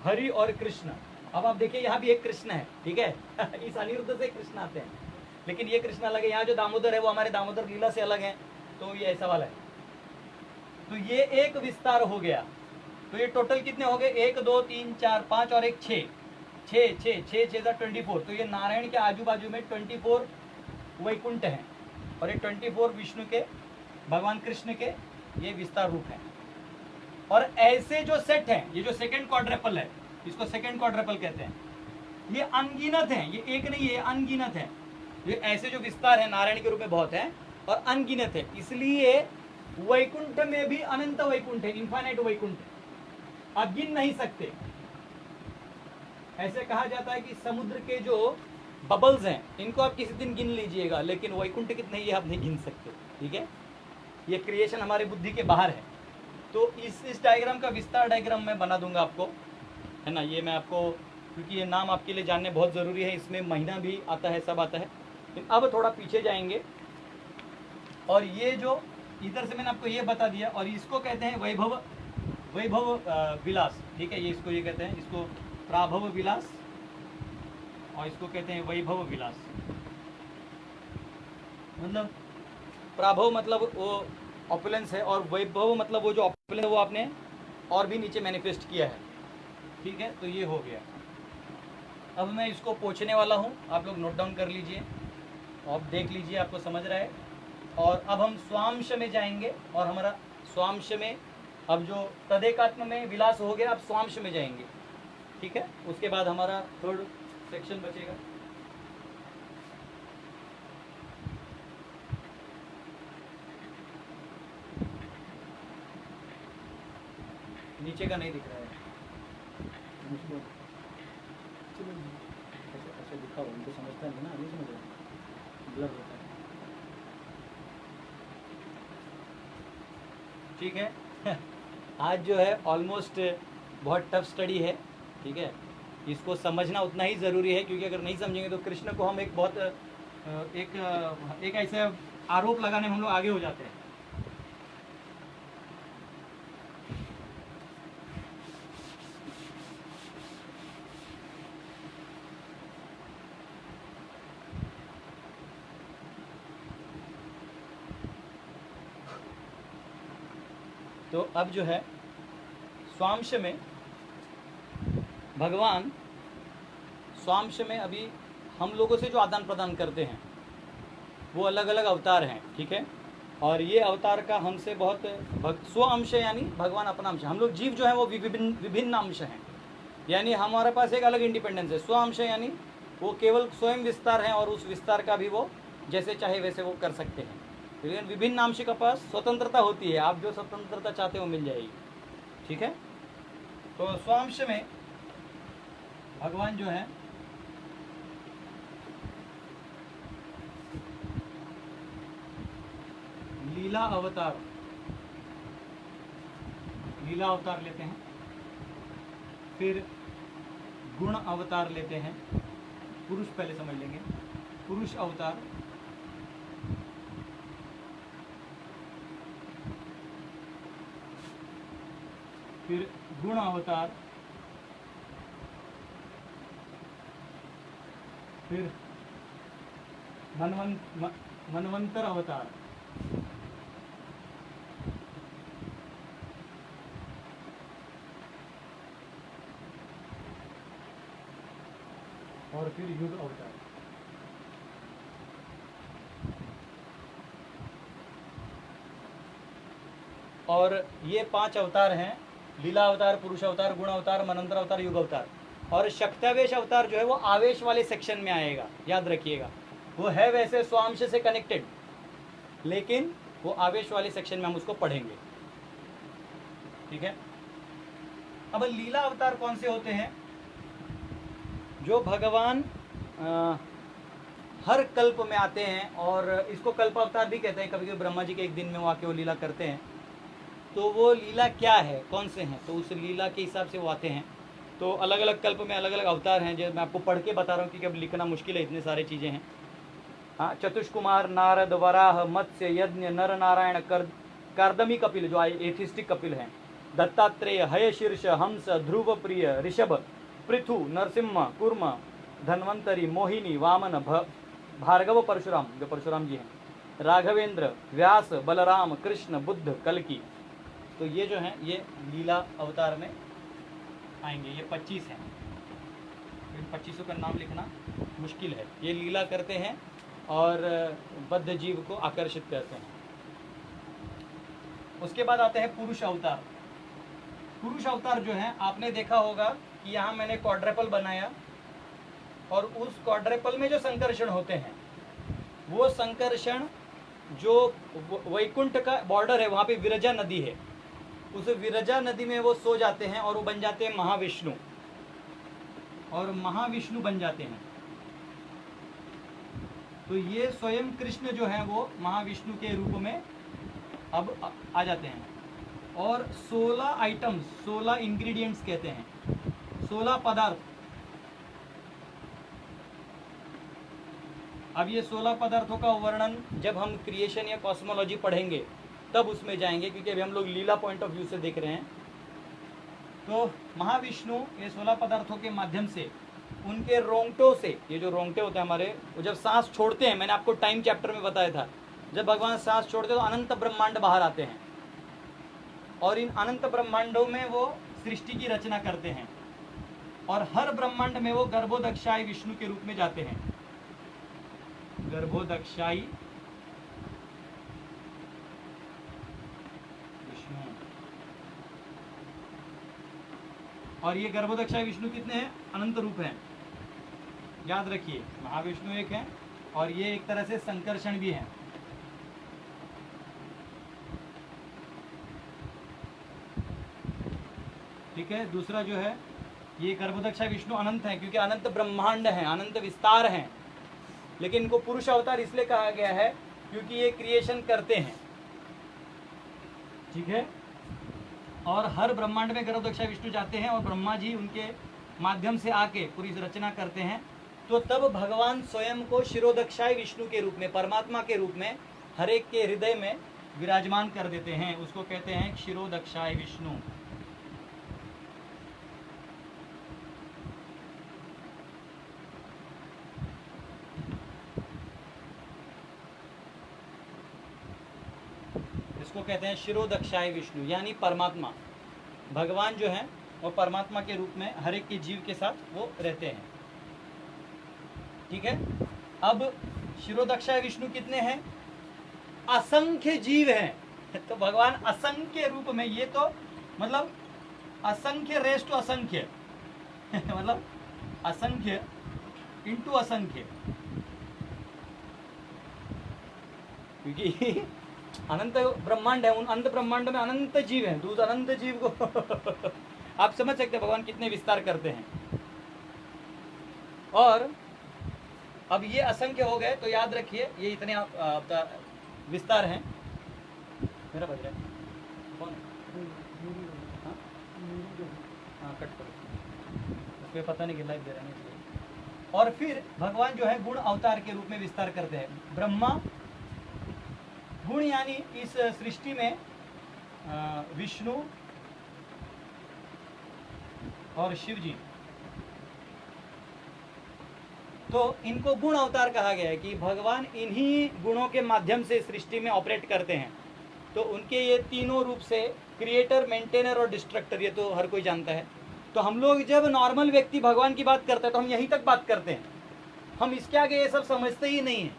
हरि और कृष्ण। अब आप देखिए यहाँ भी एक कृष्ण है, ठीक है। इस अनिरुद्ध से कृष्ण आते हैं, लेकिन ये कृष्ण अलग है। यहाँ जो दामोदर है वो हमारे दामोदर लीला से अलग है, तो ये ऐसा वाला है। तो ये एक विस्तार हो गया। तो ये टोटल कितने हो गए, 1 2 3 4 5 और एक 6, 24। तो ये नारायण के आजू बाजू में 24 वैकुंठ हैं और ये 24 विष्णु के, भगवान कृष्ण के ये विस्तार रूप है। और ऐसे जो सेट हैं, ये जो सेकंड क्वाड्रेपल है, इसको सेकंड क्वाड्रेपल कहते हैं, ये अनगिनत हैं, ये एक नहीं है, ये अनगिनत है। ये ऐसे जो विस्तार है नारायण के रूप में बहुत है और अनगिनत है। इसलिए वैकुंठ में भी अनंत वैकुंठ है, इनफाइनाइट वैकुंठ, आप गिन नहीं सकते। ऐसे कहा जाता है कि समुद्र के जो बबल्स हैं इनको आप किसी दिन गिन लीजिएगा, लेकिन वैकुंठ कितने ये आप नहीं गिन सकते। ठीक है, ये क्रिएशन हमारे बुद्धि के बाहर है। तो इस डायग्राम का विस्तार डायग्राम मैं बना दूंगा आपको, है ना। ये मैं आपको, क्योंकि ये नाम आपके लिए जानने बहुत ज़रूरी है, इसमें महीना भी आता है, सब आता है। लेकिन अब थोड़ा पीछे जाएंगे और ये जो इधर से मैंने आपको ये बता दिया, और इसको कहते हैं वैभव विलास। ठीक है, ये इसको ये कहते हैं, इसको प्राभव विलास और इसको कहते हैं वैभव विलास। मतलब प्राभव मतलब वो ऑपुलेंस है और वैभव मतलब वो जो ऑपुलेंस है वो आपने और भी नीचे मैनिफेस्ट किया है। ठीक है, तो ये हो गया। अब मैं इसको पोंछने वाला हूँ, आप लोग नोट डाउन कर लीजिए, आप देख लीजिए, आपको समझ रहा है। और अब हम स्वांश में जाएंगे और हमारा स्वांश में अब जो तदेकात्म में विलास हो गया, अब स्वांश में जाएंगे। ठीक है, उसके बाद हमारा थर्ड सेक्शन बचेगा। नीचे का नहीं दिख रहा है, ऐसे दिखा हुआ, उनको समझता है ना, नहीं समझ रहा, ब्लर होता है। ठीक है आज जो है ऑलमोस्ट बहुत टफ स्टडी है। ठीक है, इसको समझना उतना ही ज़रूरी है, क्योंकि अगर नहीं समझेंगे तो कृष्ण को हम एक ऐसे आरोप लगाने में हम लोग आगे हो जाते हैं। तो अब जो है स्वांश में भगवान, स्वांश में अभी हम लोगों से जो आदान प्रदान करते हैं वो अलग अलग अवतार हैं। ठीक है, और ये अवतार का हमसे बहुत स्व अंश यानी भगवान अपना अंश, हम लोग जीव जो है वो विभिन्न अंश हैं, यानी हमारे पास एक अलग इंडिपेंडेंस है। स्व अंश यानी वो केवल स्वयं विस्तार हैं और उस विस्तार का भी वो जैसे चाहे वैसे वो कर सकते हैं। लेकिन विभिन्न अंश के पास स्वतंत्रता होती है, आप जो स्वतंत्रता चाहते हो मिल जाएगी। ठीक है, तो स्वांश में भगवान जो है लीला अवतार लेते हैं, फिर गुण अवतार लेते हैं, पुरुष पहले समझ लेंगे, पुरुष अवतार, फिर गुण अवतार, फिर मनवंतर अवतार, और फिर युग अवतार। और ये 5 अवतार हैं, लीला अवतार, पुरुष अवतार, गुण अवतार, मनंतर अवतार, युग अवतार। और शक्त्यावेश अवतार जो है वो आवेश वाले सेक्शन में आएगा, याद रखिएगा। वो है वैसे स्वांश से कनेक्टेड, लेकिन वो आवेश वाले सेक्शन में हम उसको पढ़ेंगे। ठीक है, अब लीला अवतार कौन से होते हैं? जो भगवान हर कल्प में आते हैं, और इसको कल्प अवतार भी कहते हैं। कभी कभी ब्रह्मा जी के एक दिन में वो आके वो लीला करते हैं। तो वो लीला क्या है, कौन से हैं, तो उस लीला के हिसाब से वो आते हैं। तो अलग अलग कल्प में अलग अलग अवतार हैं, जो मैं आपको पढ़ के बता रहा हूँ, क्योंकि अब लिखना मुश्किल है, इतने सारे चीज़ें हैं। हाँ, चतुष्कुमार, नारद, वराह, मत्स्य, यज्ञ, नर नारायण, कार्दमी कपिल जो एथिस्टिक कपिल हैं, दत्तात्रेय, हयशीर्ष, हंस, ध्रुव प्रिय, ऋषभ, पृथु, नरसिम्हा, कूर्म, धन्वंतरी, मोहिनी, वामन, भार्गव, परशुराम जो परशुराम जी हैं, राघवेंद्र, व्यास, बलराम, कृष्ण, बुद्ध, कल्की, तो ये जो हैं ये लीला अवतार में आएंगे। ये 25 हैं, इन 25 का नाम लिखना मुश्किल है। ये लीला करते हैं और बद्ध जीव को आकर्षित करते हैं। उसके बाद आते हैं पुरुष अवतार। पुरुष अवतार जो है आपने देखा होगा कि यहाँ मैंने क्वाड्रेपल बनाया और उस क्वाड्रेपल में जो संकर्षण होते हैं वो संकर्षण जो वैकुंठ का बॉर्डर है वहाँ पे विरजा नदी है, उस विरजा नदी में वो सो जाते हैं और वो बन जाते हैं महाविष्णु, और महाविष्णु बन जाते हैं। तो ये स्वयं कृष्ण जो है वो महाविष्णु के रूप में अब आ जाते हैं। और 16 आइटम्स, 16 इंग्रेडिएंट्स कहते हैं, 16 पदार्थ। अब ये 16 पदार्थों का वर्णन जब हम क्रिएशन या कॉस्मोलॉजी पढ़ेंगे तब उसमें जाएंगे, क्योंकि अभी हम लोग लीला पॉइंट ऑफ व्यू से देख रहे हैं। तो महाविष्णु ये 16 पदार्थों के माध्यम से उनके रोंगटों से, ये जो रोंगटे होते हैं हमारे, वो जब सांस छोड़ते हैं, मैंने आपको टाइम चैप्टर में बताया था, जब भगवान सांस छोड़ते हैं तो अनंत ब्रह्मांड बाहर आते हैं और इन अनंत ब्रह्मांडों में वो सृष्टि की रचना करते हैं और हर ब्रह्मांड में वो गर्भोदक्षाई विष्णु के रूप में जाते हैं। गर्भोदक्षाई विष्णु, और ये गर्भोदक्षाई विष्णु कितने हैं? अनंत रूप हैं, याद रखिए। महाविष्णु एक है और ये एक तरह से संकर्षण भी है। ठीक है। दूसरा जो है ये गर्भोदक्षाई विष्णु अनंत है, क्योंकि अनंत ब्रह्मांड है, अनंत विस्तार है। लेकिन इनको पुरुष अवतार इसलिए कहा गया है क्योंकि ये क्रिएशन करते हैं। ठीक है। और हर ब्रह्मांड में गर्भोदक्षाई विष्णु जाते हैं और ब्रह्मा जी उनके माध्यम से आके पूरी रचना करते हैं। तो तब भगवान स्वयं को शिरोदक्षाई विष्णु के रूप में, परमात्मा के रूप में हर एक के हृदय में विराजमान कर देते हैं। उसको कहते हैं शिरोदक्षाई विष्णु। इसको कहते हैं शिरोदक्षाय विष्णु, यानी परमात्मा। भगवान जो है वो परमात्मा के रूप में हर एक के जीव के साथ वो रहते हैं। ठीक है। अब शिरोदक्षाय विष्णु कितने हैं? असंख्य जीव हैं। तो भगवान असंख्य रूप में, ये तो मतलब असंख्य रेस टू असंख्य मतलब असंख्य इंटू असंख्य, क्योंकि अनंत ब्रह्मांड है, उन अनंत ब्रह्मांड में अनंत जीव हैं। तो उस अनंत जीव को आप समझ सकते हैं भगवान कितने विस्तार करते हैं। और अब ये असंख्य हो गए, तो याद रखिए ये इतने विस्तार हैं। मेरा बज रहा है, कौन है? हाँ कट करो, उसमें पता नहीं कि लाइव दे रहा है इसलिए। और फिर भगवान जो है गुण अवतार के रूप में विस्तार करते हैं। ब्रह्मा गुण, यानी इस सृष्टि में विष्णु और शिव जी, तो इनको गुण अवतार कहा गया है कि भगवान इन्हीं गुणों के माध्यम से सृष्टि में ऑपरेट करते हैं। तो उनके ये तीनों रूप से, क्रिएटर, मेंटेनर और डिस्ट्रक्टर, ये तो हर कोई जानता है। तो हम लोग जब नॉर्मल व्यक्ति भगवान की बात करते हैं तो हम यहीं तक बात करते हैं, हम इसके आगे ये सब समझते ही नहीं है,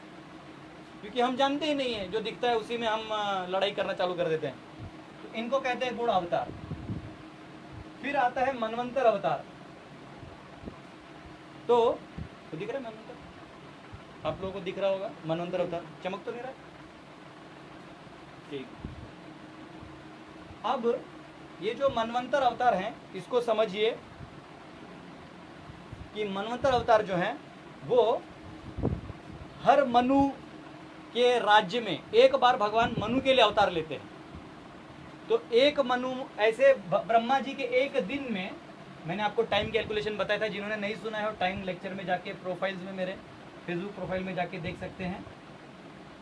क्योंकि हम जानते ही नहीं है। जो दिखता है उसी में हम लड़ाई करना चालू कर देते हैं। तो इनको कहते हैं गुण अवतार। फिर आता है मनवंतर अवतार। तो दिख रहा है मनवंतर, आप लोगों को दिख रहा होगा मनवंतर अवतार, चमक तो नहीं रहा? ठीक। अब ये जो मनवंतर अवतार हैं इसको समझिए कि मनवंतर अवतार जो हैं वो हर मनु के राज्य में एक बार भगवान मनु के लिए अवतार लेते हैं। तो एक मनु, ऐसे ब्रह्मा जी के एक दिन में, मैंने आपको टाइम कैलकुलेशन बताया था, जिन्होंने नहीं सुना है वो टाइम लेक्चर में जाके प्रोफाइल्स में, मेरे फेसबुक प्रोफाइल में जाके देख सकते हैं।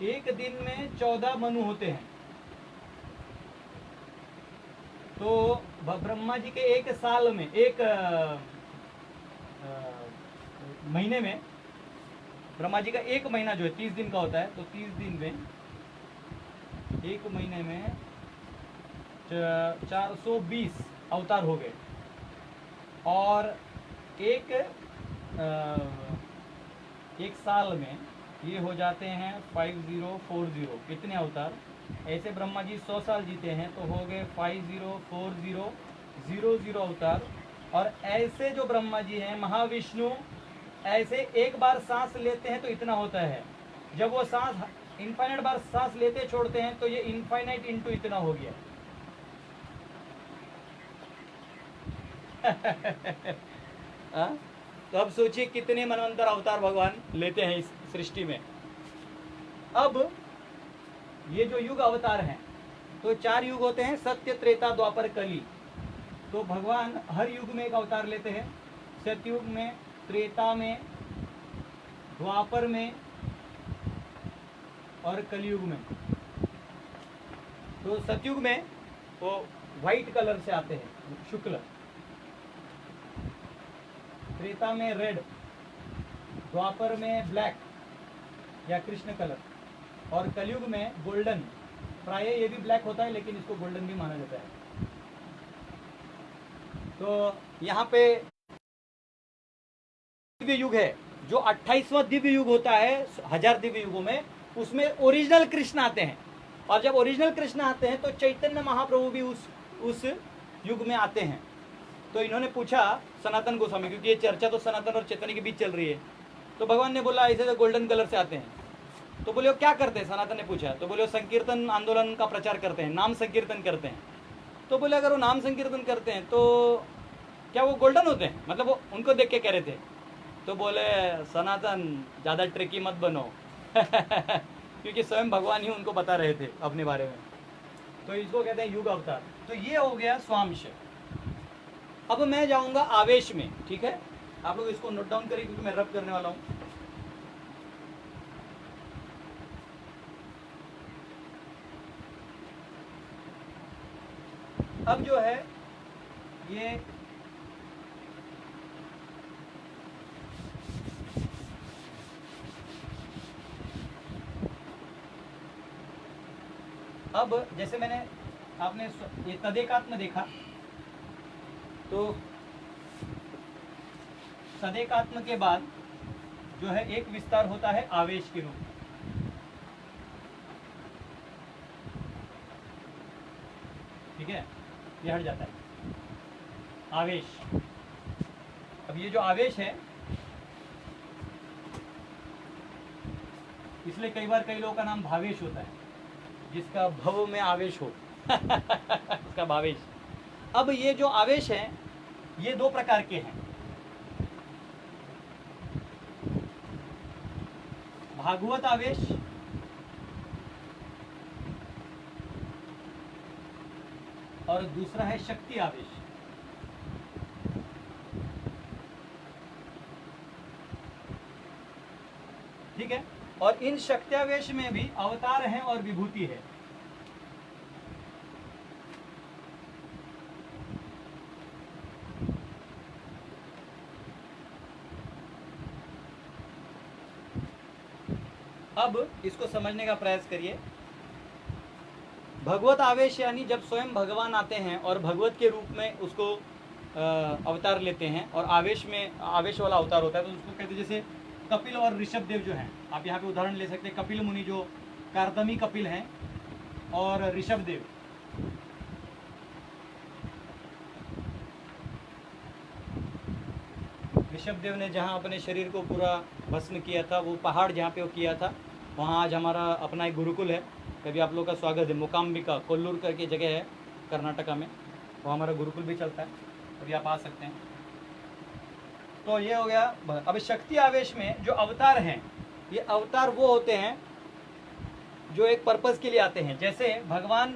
एक दिन में 14 मनु होते हैं। तो ब्रह्मा जी के एक साल में, एक महीने में, ब्रह्मा जी का एक महीना जो है 30 दिन का होता है, तो 30 दिन में, एक महीने में 420 अवतार हो गए, और एक साल में ये हो जाते हैं 5040 कितने अवतार। ऐसे ब्रह्मा जी 100 साल जीते हैं तो हो गए 504000 अवतार। और ऐसे जो ब्रह्मा जी हैं महाविष्णु, ऐसे एक बार सांस लेते हैं तो इतना होता है, जब वो सांस इनफाइनाइट बार सांस लेते छोड़ते हैं तो ये इनफाइनाइट इंटू इतना हो गया। तो अब सोचिए कितने मनवंतर अवतार भगवान लेते हैं इस सृष्टि में। अब ये जो युग अवतार हैं, तो 4 युग होते हैं, सत्य, त्रेता, द्वापर, कली। तो भगवान हर युग में एक अवतार लेते हैं, सतयुग में, त्रेता में, द्वापर में और कलयुग में। तो सतयुग में वो व्हाइट कलर से आते हैं, शुक्ल, त्रेता में रेड, द्वापर में ब्लैक या कृष्ण कलर, और कलयुग में गोल्डन। प्राय ये भी ब्लैक होता है लेकिन इसको गोल्डन भी माना जाता है। तो यहाँ पे दिव्य युग है, जो 28वां दिव्य युग होता है 1000 दिव्य युगों में, उसमें ओरिजिनल कृष्ण आते हैं। और जब ओरिजिनल कृष्ण आते हैं तो चैतन्य महाप्रभु भी उस युग में आते हैं। तो इन्होंने पूछा सनातन गोस्वामी, क्योंकि ये चर्चा तो सनातन और चैतन्य के बीच चल रही है, तो भगवान ने बोला ऐसे तो गोल्डन कलर से आते हैं। तो बोले वो क्या करते हैं, सनातन ने पूछा। तो बोले वो संकीर्तन आंदोलन का प्रचार करते हैं, नाम संकीर्तन करते हैं। तो बोले अगर वो नाम संकीर्तन करते हैं तो क्या वो गोल्डन होते हैं, मतलब वो उनको देख के कह रहे थे। तो बोले सनातन ज़्यादा ट्रिकी मत बनो क्योंकि स्वयं भगवान ही उनको बता रहे थे अपने बारे में। तो इसको कहते हैं युग अवतार। तो ये हो गया स्वांश। अब मैं जाऊंगा आवेश में, ठीक है। आप लोग इसको नोट डाउन करिए क्योंकि मैं रब करने वाला हूं। अब जो है ये अब जैसे मैंने आपने ये तदेकात्म देखा, तो सदेकात्म के बाद जो है एक विस्तार होता है आवेश के रूप में, ठीक है। ये हट जाता है आवेश। अब ये जो आवेश है, इसलिए कई बार कई लोगों का नाम भावेश होता है, जिसका भव में आवेश हो उसका भावेश। अब ये जो आवेश है ये 2 प्रकार के हैं, भागवत आवेश और दूसरा है शक्ति आवेश। ठीक है। और इन शक्त्यावेश में भी अवतार हैं और विभूति है। अब इसको समझने का प्रयास करिए। भगवत आवेश यानी जब स्वयं भगवान आते हैं और भगवत के रूप में उसको अवतार लेते हैं, और आवेश में आवेश वाला अवतार होता है, तो उसको कहते हैं जैसे कपिल और ऋषभ देव जो हैं, आप यहाँ पे उदाहरण ले सकते हैं। कपिल मुनि जो कार्दमी कपिल हैं और ऋषभ देव। ऋषभ देव ने जहाँ अपने शरीर को पूरा भस्म किया था, वो पहाड़ जहाँ पे वो किया था, वहाँ आज हमारा अपना एक गुरुकुल है। कभी आप लोगों का स्वागत है। मुकाम्बिका कोल्लूर करके जगह है कर्नाटका में, वो हमारा गुरुकुल भी चलता है, कभी आप आ सकते हैं। तो ये हो गया। अब शक्ति आवेश में जो अवतार हैं, ये अवतार वो होते हैं जो एक पर्पस के लिए आते हैं। जैसे भगवान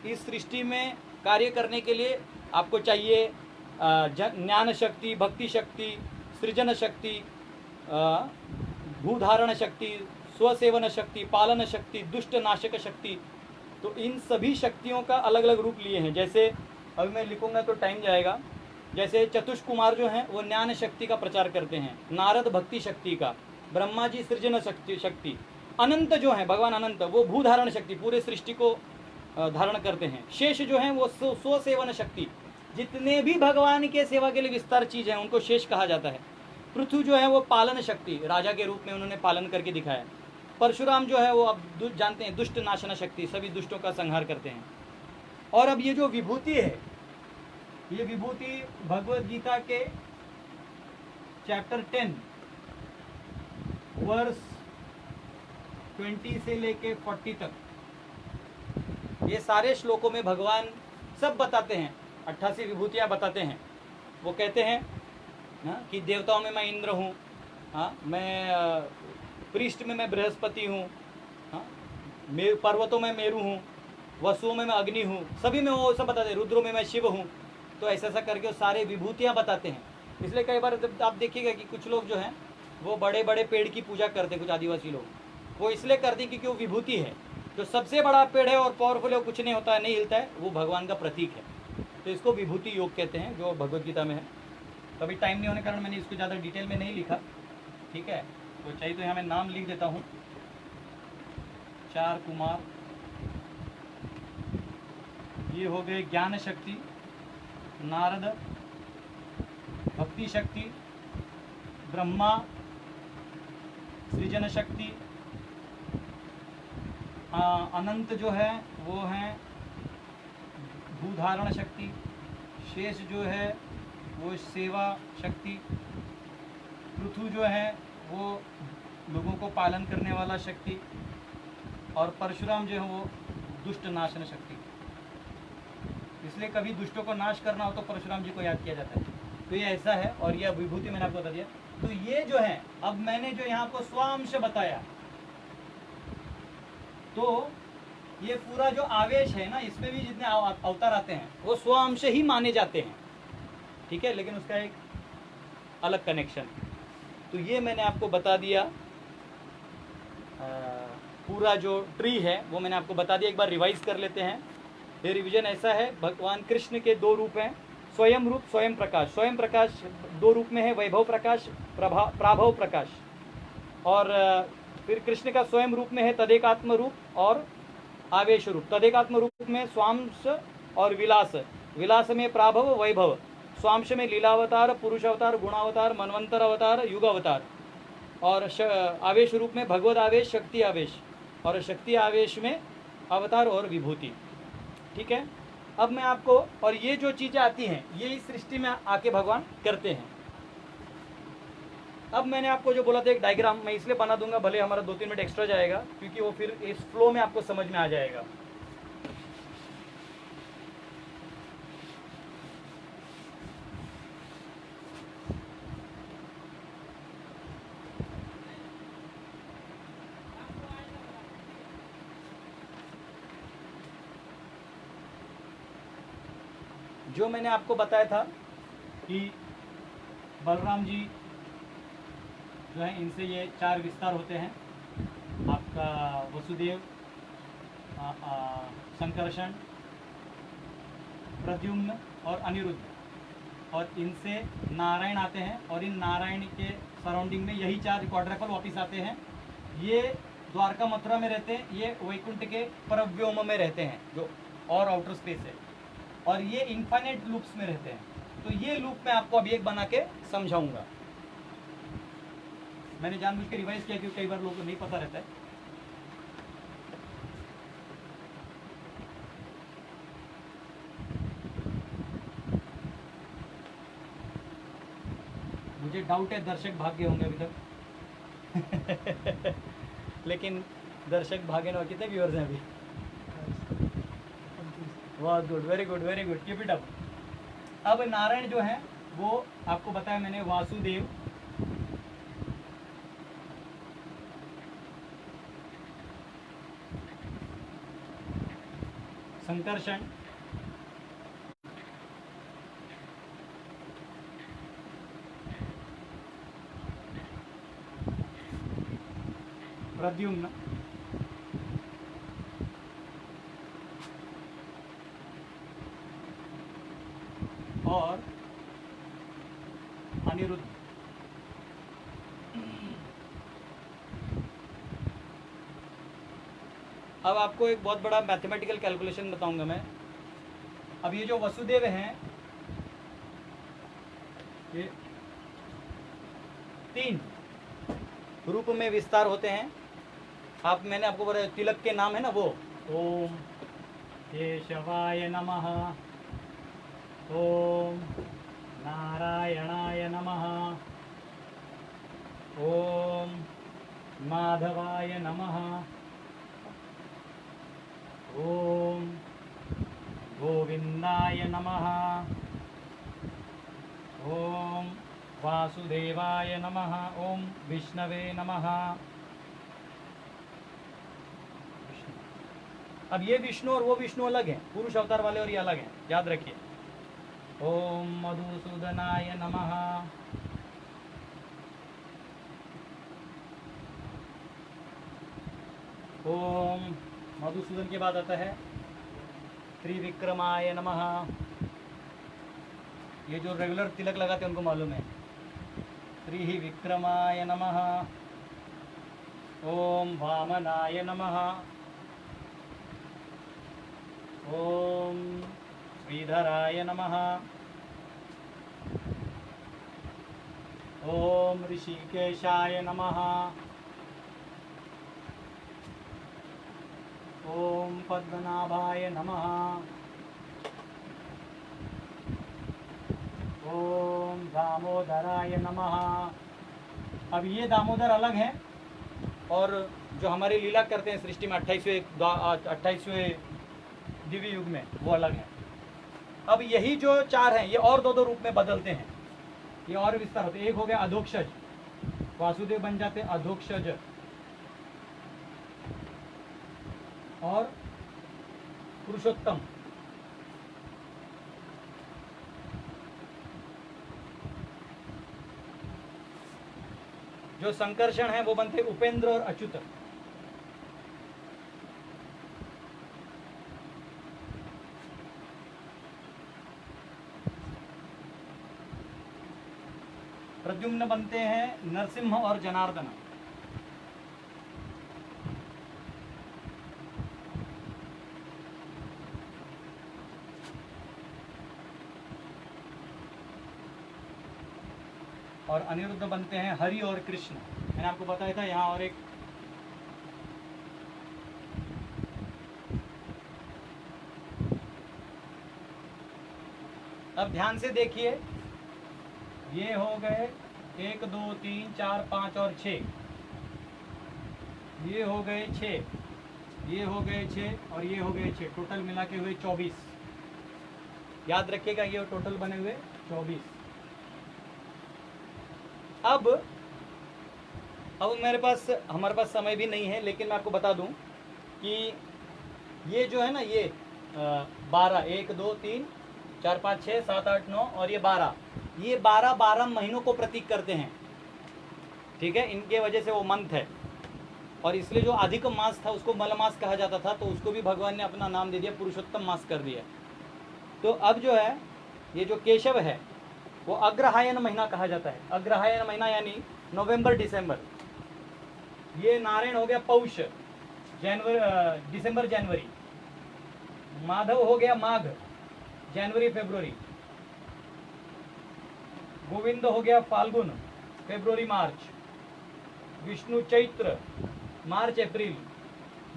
इस सृष्टि में कार्य करने के लिए आपको चाहिए ज्ञान शक्ति, भक्ति शक्ति, सृजन शक्ति, भूधारण शक्ति, स्वसेवन शक्ति, पालन शक्ति, दुष्ट नाशक शक्ति। तो इन सभी शक्तियों का अलग अलग रूप लिए हैं। जैसे अभी मैं लिखूंगा तो टाइम जाएगा। जैसे चतुष कुमार जो हैं वो ज्ञान शक्ति का प्रचार करते हैं, नारद भक्ति शक्ति का, ब्रह्मा जी सृजन शक्ति, अनंत जो है भगवान अनंत वो भूधारण शक्ति, पूरे सृष्टि को धारण करते हैं। शेष जो है वो स्वसेवन शक्ति, जितने भी भगवान के सेवा के लिए विस्तार चीज है उनको शेष कहा जाता है। पृथु जो है वो पालन शक्ति, राजा के रूप में उन्होंने पालन करके दिखाया। परशुराम जो है वो अब जानते हैं दुष्ट नाशना शक्ति, सभी दुष्टों का संहार करते हैं। और अब ये जो विभूति है, ये विभूति भगवद गीता के चैप्टर 10 वर्स 20 से लेके 40 तक ये सारे श्लोकों में भगवान सब बताते हैं, 88 विभूतियाँ बताते हैं। वो कहते हैं कि देवताओं में मैं इंद्र हूँ, मैं पृष्ठ में मैं बृहस्पति हूँ, पर्वतों में मेरु हूँ, वसुओं में मैं अग्नि हूँ, सभी में वो सब बताते हैं, रुद्रों में मैं शिव हूँ। तो ऐसा ऐसा करके वो सारे विभूतियाँ बताते हैं। इसलिए कई बार आप देखिएगा कि कुछ लोग जो हैं वो बड़े बड़े पेड़ की पूजा करते हैं, कुछ आदिवासी लोग वो इसलिए करते हैं क्योंकि वो विभूति है। जो सबसे बड़ा पेड़ है और पावरफुल है, वो कुछ नहीं होता है, नहीं हिलता है, वो भगवान का प्रतीक है। तो इसको विभूति योग कहते हैं, जो भगवद गीता में है। तो अभी टाइम नहीं होने के कारण मैंने इसको ज़्यादा डिटेल में नहीं लिखा, ठीक है। तो चाहिए तो यहाँ मैं नाम लिख देता हूँ। 4 कुमार, ये हो गए ज्ञान शक्ति, नारद, भक्ति शक्ति, ब्रह्मा, सृजन शक्ति, अनंत जो है वो है भूधारण शक्ति, शेष जो है वो सेवा शक्ति, पृथु जो है वो लोगों को पालन करने वाला शक्ति, और परशुराम जो है वो दुष्ट नाशन शक्ति। इसलिए कभी दुष्टों को नाश करना हो तो परशुराम जी को याद किया जाता है। तो ये ऐसा है, और यह विभूति मैंने आपको बता दिया। तो ये जो है, अब मैंने जो यहाँ को स्वांश बताया, तो ये पूरा जो आवेश है ना, इसमें भी जितने अवतार आते हैं वो स्वांश ही माने जाते हैं, ठीक है। लेकिन उसका एक अलग कनेक्शन। तो ये मैंने आपको बता दिया, पूरा जो ट्री है वो मैंने आपको बता दिया। एक बार रिवाइज कर लेते हैं। ये रिवीजन ऐसा है, भगवान कृष्ण के 2 रूप हैं, स्वयं रूप, स्वयं प्रकाश। स्वयं प्रकाश 2 रूप में है, वैभव प्रकाश, प्राभव प्रकाश। और फिर कृष्ण का स्वयं रूप में है तदेकात्म रूप और आवेश रूप। तदेकात्म रूप में स्वांश और विलास, विलास में प्राभव वैभव, स्वांश में लीलावतार, पुरुष अवतार, गुणावतार, मनवंतर अवतार, युग अवतार। और आवेश रूप में भगवद आवेश, शक्ति आवेश, और शक्ति आवेश में अवतार और विभूति, ठीक है। अब मैं आपको, और ये जो चीज़ें आती हैं ये इस सृष्टि में आके भगवान करते हैं। अब मैंने आपको जो बोला था एक डायग्राम मैं इसलिए बना दूंगा, भले हमारा 2-3 मिनट एक्स्ट्रा जाएगा, क्योंकि वो फिर इस फ्लो में आपको समझ में आ जाएगा। जो मैंने आपको बताया था कि बलराम जी जो है, इनसे ये 4 विस्तार होते हैं। आपका वसुदेव, संकर्षण, प्रद्युम्न और अनिरुद्ध, और इनसे नारायण आते हैं, और इन नारायण के सराउंडिंग में यही 4 क्वाड्रपल वापस आते हैं। ये द्वारका मथुरा में रहते हैं, ये वैकुंठ के परव्योम में रहते हैं जो और आउटर स्पेस है, और ये इन्फाइनाइट लूप्स में रहते हैं। तो ये लूप मैं आपको अभी एक बना के समझाऊंगा। मैंने जानबूझ के रिवाइज किया क्योंकि कई बार लोगों को नहीं पता रहता है। मुझे डाउट है दर्शक भाग गए होंगे अभी तक लेकिन दर्शक भागे ना, कितने व्यूअर्स हैं अभी? बहुत good, very good, very good, keep it up. अब नारायण जो है वो आपको बताया मैंने, वासुदेव, संकर्षण, प्रद्युम्न, और अनिरुद्ध। अब आपको एक बहुत बड़ा मैथमेटिकल कैलकुलेशन बताऊंगा मैं। अब ये जो वसुदेव हैं, ये 3 रूप में विस्तार होते हैं। मैंने आपको बताया तिलक के नाम है ना, वो ओम केशवाय नमः, ओम नारायणाय नमः, ओम माधवाय नमः, ओम गोविंदाय नमः, ओम वासुदेवाय नमः, ओम विष्णवे नमः। अब ये विष्णु और वो विष्णु अलग हैं, पुरुष अवतार वाले और ये अलग हैं, याद रखिए। ओम मधुसूदनाय नमः, ओम मधुसूदन के बाद आता है त्रिविक्रमाय नमः। ये जो रेगुलर तिलक लगाते हैं उनको मालूम है। त्रिविक्रमाय नमः, ओम वामनाय नमः, ओम श्रीधराय नमः, ओम ऋषिकेशाय नमः, ओम पद्मनाभाय नमः, ओम दामोदराय नमः। अब ये दामोदर अलग हैं और जो हमारी लीला करते हैं सृष्टि में 28वें दिव्य युग में, वो अलग है। अब यही जो 4 हैं ये और 2 रूप में बदलते हैं, ये और विस्तार होते हैं। एक हो गया अधोक्षज, वासुदेव बन जाते अधोक्षज, और पुरुषोत्तम। जो संकर्षण है वो बनते उपेंद्र और अच्युत। प्रद्युम्न बनते हैं नरसिंह और जनार्दन। और अनिरुद्ध बनते हैं हरि और कृष्ण। मैंने आपको बताया था यहाँ और एक अब ध्यान से देखिए, ये हो गए 1 2 3 4 5 और 6, ये हो गए 6, ये हो गए 6 और ये हो गए 6, टोटल मिला के हुए 24। याद रखिएगा ये टोटल बने हुए 24। अब हमारे पास समय भी नहीं है, लेकिन मैं आपको बता दूं कि ये जो है ना, ये 12 1 2 3 4 5 6 7 8 9 और ये 12, ये 12 महीनों को प्रतीक करते हैं। ठीक है, इनके वजह से वो मंथ है, और इसलिए जो अधिक मास था उसको मलमास कहा जाता था, तो उसको भी भगवान ने अपना नाम दे दिया, पुरुषोत्तम मास कर दिया। तो अब जो है ये जो केशव है वो अग्रहायन महीना कहा जाता है। अग्रहायन महीना यानी नवंबर दिसंबर। ये नारायण हो गया पौष, दिसंबर जनवरी। माधव हो गया माघ, जनवरी फरवरी। गोविंद हो गया फाल्गुन, फरवरी मार्च। विष्णु चैत्र, मार्च अप्रैल।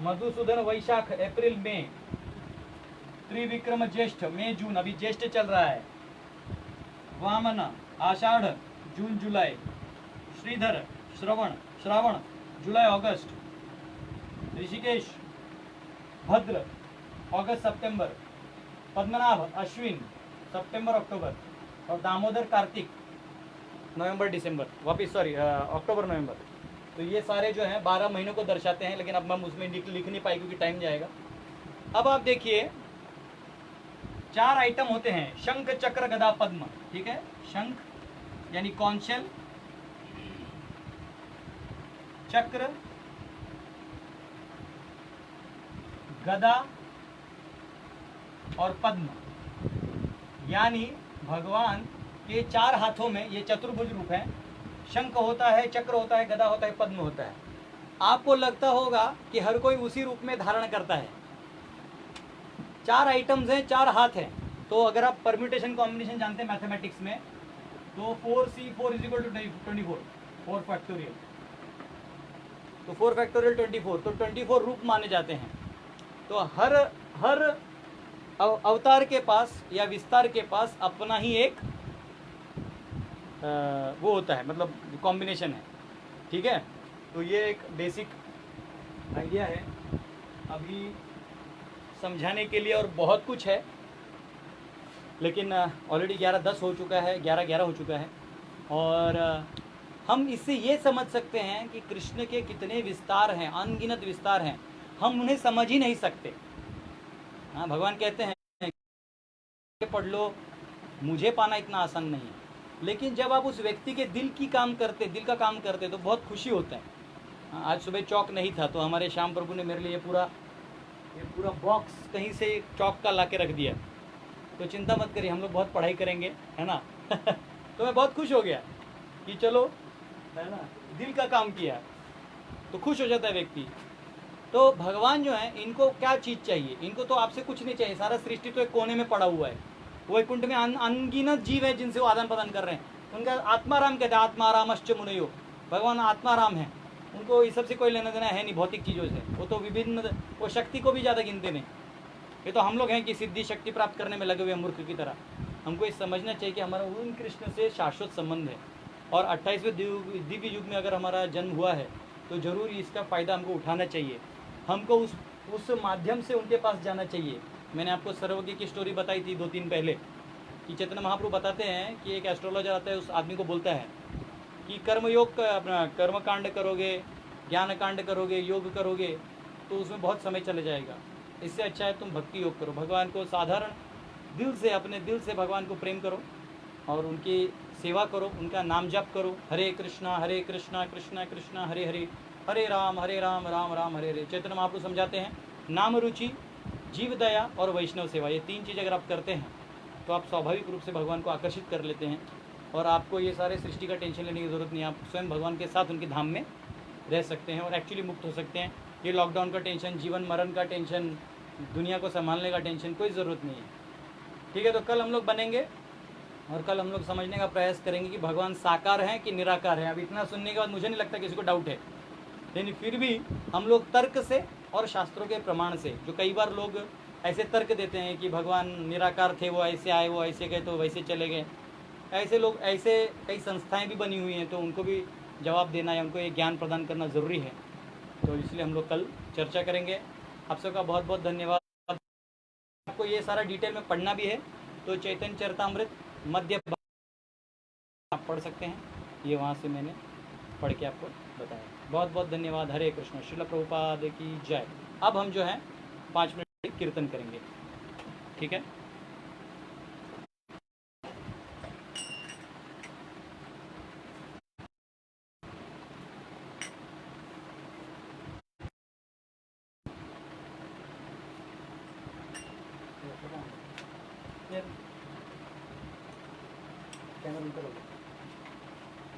मधुसूदन वैशाख, अप्रैल मई। त्रिविक्रम ज्येष्ठ, मई जून, अभी ज्येष्ठ चल रहा है। वामन आषाढ़, जून जुलाई। श्रीधर श्रावण जुलाई अगस्त। ऋषिकेश भद्र, अगस्त सितंबर। पद्मनाभ अश्विन, सितंबर अक्टूबर। और दामोदर कार्तिक, नवंबर दिसंबर, अक्टूबर नवंबर। तो ये सारे जो हैं 12 महीनों को दर्शाते हैं, लेकिन अब हम उसमें लिख नहीं पाए क्योंकि टाइम जाएगा। अब आप देखिए 4 आइटम होते हैं, शंख चक्र गदा पद्म। ठीक है, शंख यानी कौंशल, चक्र, गदा और पद्म, यानी भगवान के 4 हाथों में ये चतुर्भुज रूप है। शंख होता है, चक्र होता है, गदा होता है, पद्म होता है। आपको लगता होगा कि हर कोई उसी रूप में धारण करता है। 4 आइटम्स हैं, 4 हाथ हैं। तो अगर आप परम्यूटेशन कॉम्बिनेशन जानते हैं मैथमेटिक्स में, तो 4C4 is equal to 24, 4 factorial, तो 4 फैक्टोरियल 24, तो 24 रूप माने जाते हैं। तो हर अवतार के पास या विस्तार के पास अपना ही एक वो होता है, मतलब कॉम्बिनेशन है। ठीक है, तो ये एक बेसिक आइडिया है अभी समझाने के लिए, और बहुत कुछ है, लेकिन ऑलरेडी 11:10 हो चुका है, 11:11 हो चुका है। और हम इससे ये समझ सकते हैं कि कृष्ण के कितने विस्तार हैं, अनगिनत विस्तार हैं, हम उन्हें समझ ही नहीं सकते। हाँ, भगवान कहते हैं पढ़ लो, मुझे पाना इतना आसान नहीं है। लेकिन जब आप उस व्यक्ति के दिल का काम करते तो बहुत खुशी होता है। हाँ, आज सुबह चौक नहीं था, तो हमारे श्याम प्रभु ने मेरे लिए ये पूरा बॉक्स कहीं से चौक का ला के रख दिया। तो चिंता मत करिए, हम लोग बहुत पढ़ाई करेंगे, है ना। तो मैं बहुत खुश हो गया कि चलो, है ना, दिल का काम किया, तो खुश हो जाता है व्यक्ति। तो भगवान जो है, इनको क्या चीज़ चाहिए? इनको तो आपसे कुछ नहीं चाहिए। सारा सृष्टि तो एक कोने में पड़ा हुआ है, वैकुंठ में अनगिनत जीव है जिनसे वो आदान प्रदान कर रहे हैं। उनका आत्माराम कहते हैं, आत्मारामश्च मुनयो, भगवान आत्माराम है। उनको इस सबसे कोई लेना देना है नहीं भौतिक चीज़ों से। वो तो विभिन्न, वो शक्ति को भी ज़्यादा गिनते नहीं। ये तो हम लोग हैं कि सिद्धि शक्ति प्राप्त करने में लगे हुए हैं मूर्ख की तरह। हमको ये समझना चाहिए कि हमारा उन कृष्ण से शाश्वत संबंध है, और 28वें दिव्य युग में अगर हमारा जन्म हुआ है तो ज़रूर इसका फ़ायदा हमको उठाना चाहिए। हमको उस माध्यम से उनके पास जाना चाहिए। मैंने आपको सर्वज्ञ की स्टोरी बताई थी 2 दिन पहले, कि चैतन्य महाप्रभु बताते हैं कि एक एस्ट्रोलॉजर आता है, उस आदमी को बोलता है कि कर्मयोग अपना कर्मकांड करोगे, ज्ञान कांड करोगे, योग करोगे, तो उसमें बहुत समय चले जाएगा। इससे अच्छा है तुम भक्ति योग करो, भगवान को साधारण दिल से, अपने दिल से भगवान को प्रेम करो और उनकी सेवा करो, उनका नाम जप करो। हरे कृष्णा कृष्णा कृष्णा हरे हरे, हरे राम राम राम हरे हरे। चैतन्य महाप्रभु समझाते हैं, नाम रुचि, जीव दया और वैष्णव सेवा, ये 3 चीज़ अगर आप करते हैं तो आप स्वाभाविक रूप से भगवान को आकर्षित कर लेते हैं, और आपको ये सारे सृष्टि का टेंशन लेने की ज़रूरत नहीं है। आप स्वयं भगवान के साथ उनके धाम में रह सकते हैं और एक्चुअली मुक्त हो सकते हैं। ये लॉकडाउन का टेंशन, जीवन मरण का टेंशन, दुनिया को संभालने का टेंशन, कोई ज़रूरत नहीं है। ठीक है, तो कल हम लोग बनेंगे और कल हम लोग समझने का प्रयास करेंगे कि भगवान साकार हैं कि निराकार हैं। अब इतना सुनने के बाद मुझे नहीं लगता किसी को डाउट है, लेकिन फिर भी हम लोग तर्क से और शास्त्रों के प्रमाण से, जो कई बार लोग ऐसे तर्क देते हैं कि भगवान निराकार थे, वो ऐसे आए, वो ऐसे गए, तो वैसे चले गए, ऐसे लोग, ऐसे कई संस्थाएं भी बनी हुई हैं, तो उनको भी जवाब देना है, उनको ये ज्ञान प्रदान करना ज़रूरी है। तो इसलिए हम लोग कल चर्चा करेंगे। आप सबका बहुत बहुत धन्यवाद। आपको ये सारा डिटेल में पढ़ना भी है तो चैतन्य चरितामृत मध्य आप पढ़ सकते हैं, ये वहाँ से मैंने पढ़ के आपको बताया। बहुत बहुत धन्यवाद। हरे कृष्ण। श्रील प्रभुपाद की जय। अब हम जो है 5 मिनट कीर्तन करेंगे, ठीक है।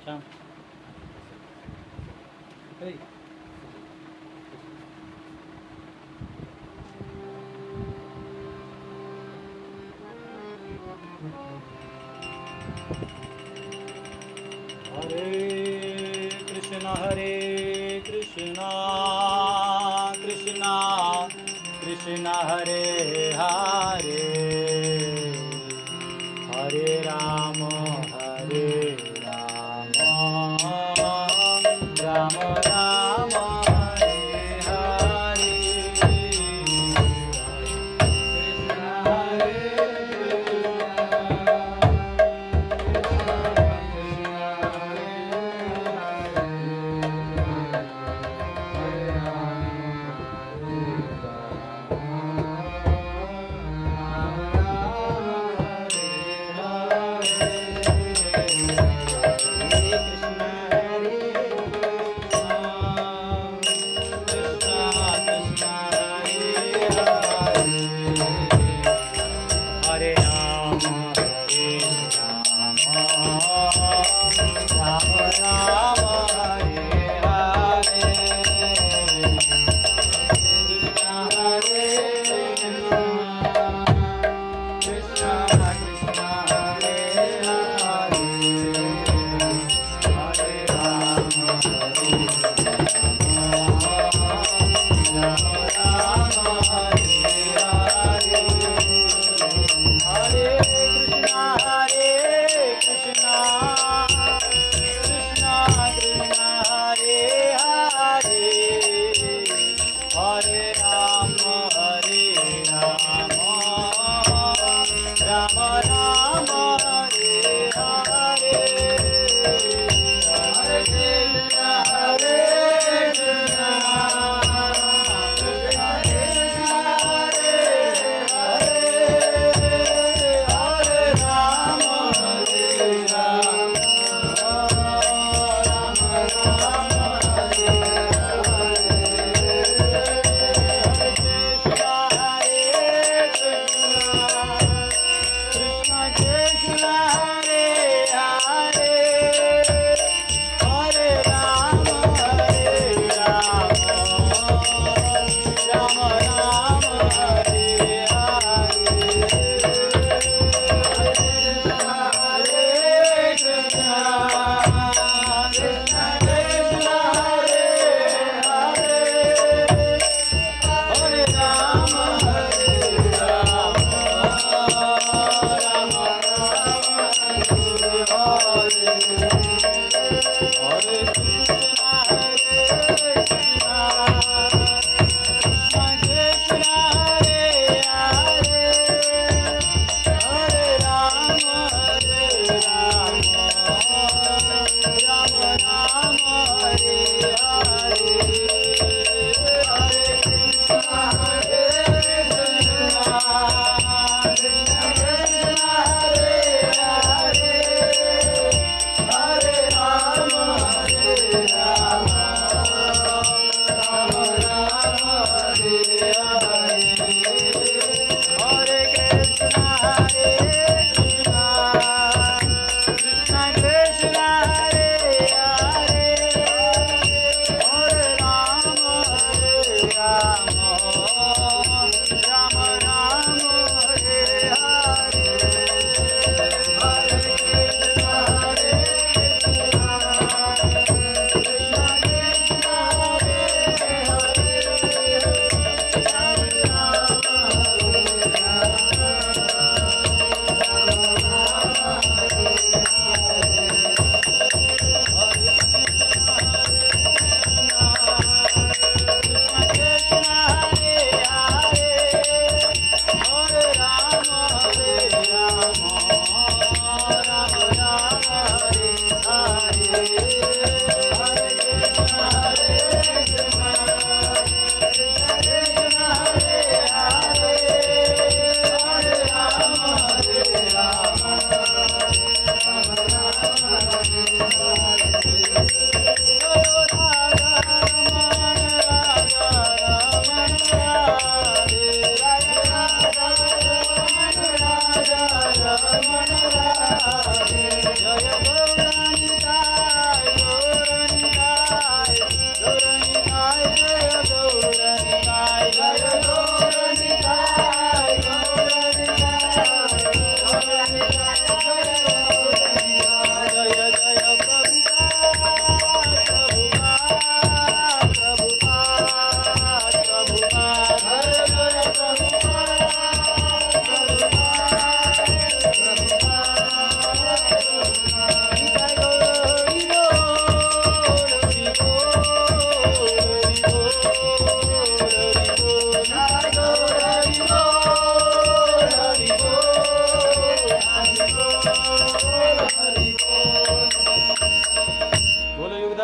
शाम हरे कृष्णा कृष्णा कृष्णा हरे हरे, हरे राम राम राम हरे हरे, कृष्ण राम राम हरे हरे।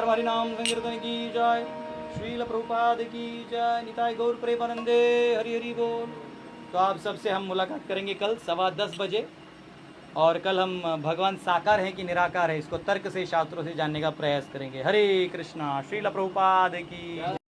हरि नाम संकीर्तन की जय, श्रील प्रभुपाद की जय, निताय गौर प्रेमानंदे, हरि हरि बोल। तो आप सबसे हम मुलाकात करेंगे कल 10:15 बजे, और कल हम भगवान साकार हैं कि निराकार है इसको तर्क से शास्त्रों से जानने का प्रयास करेंगे। हरे कृष्णा। श्रील प्रभुपाद की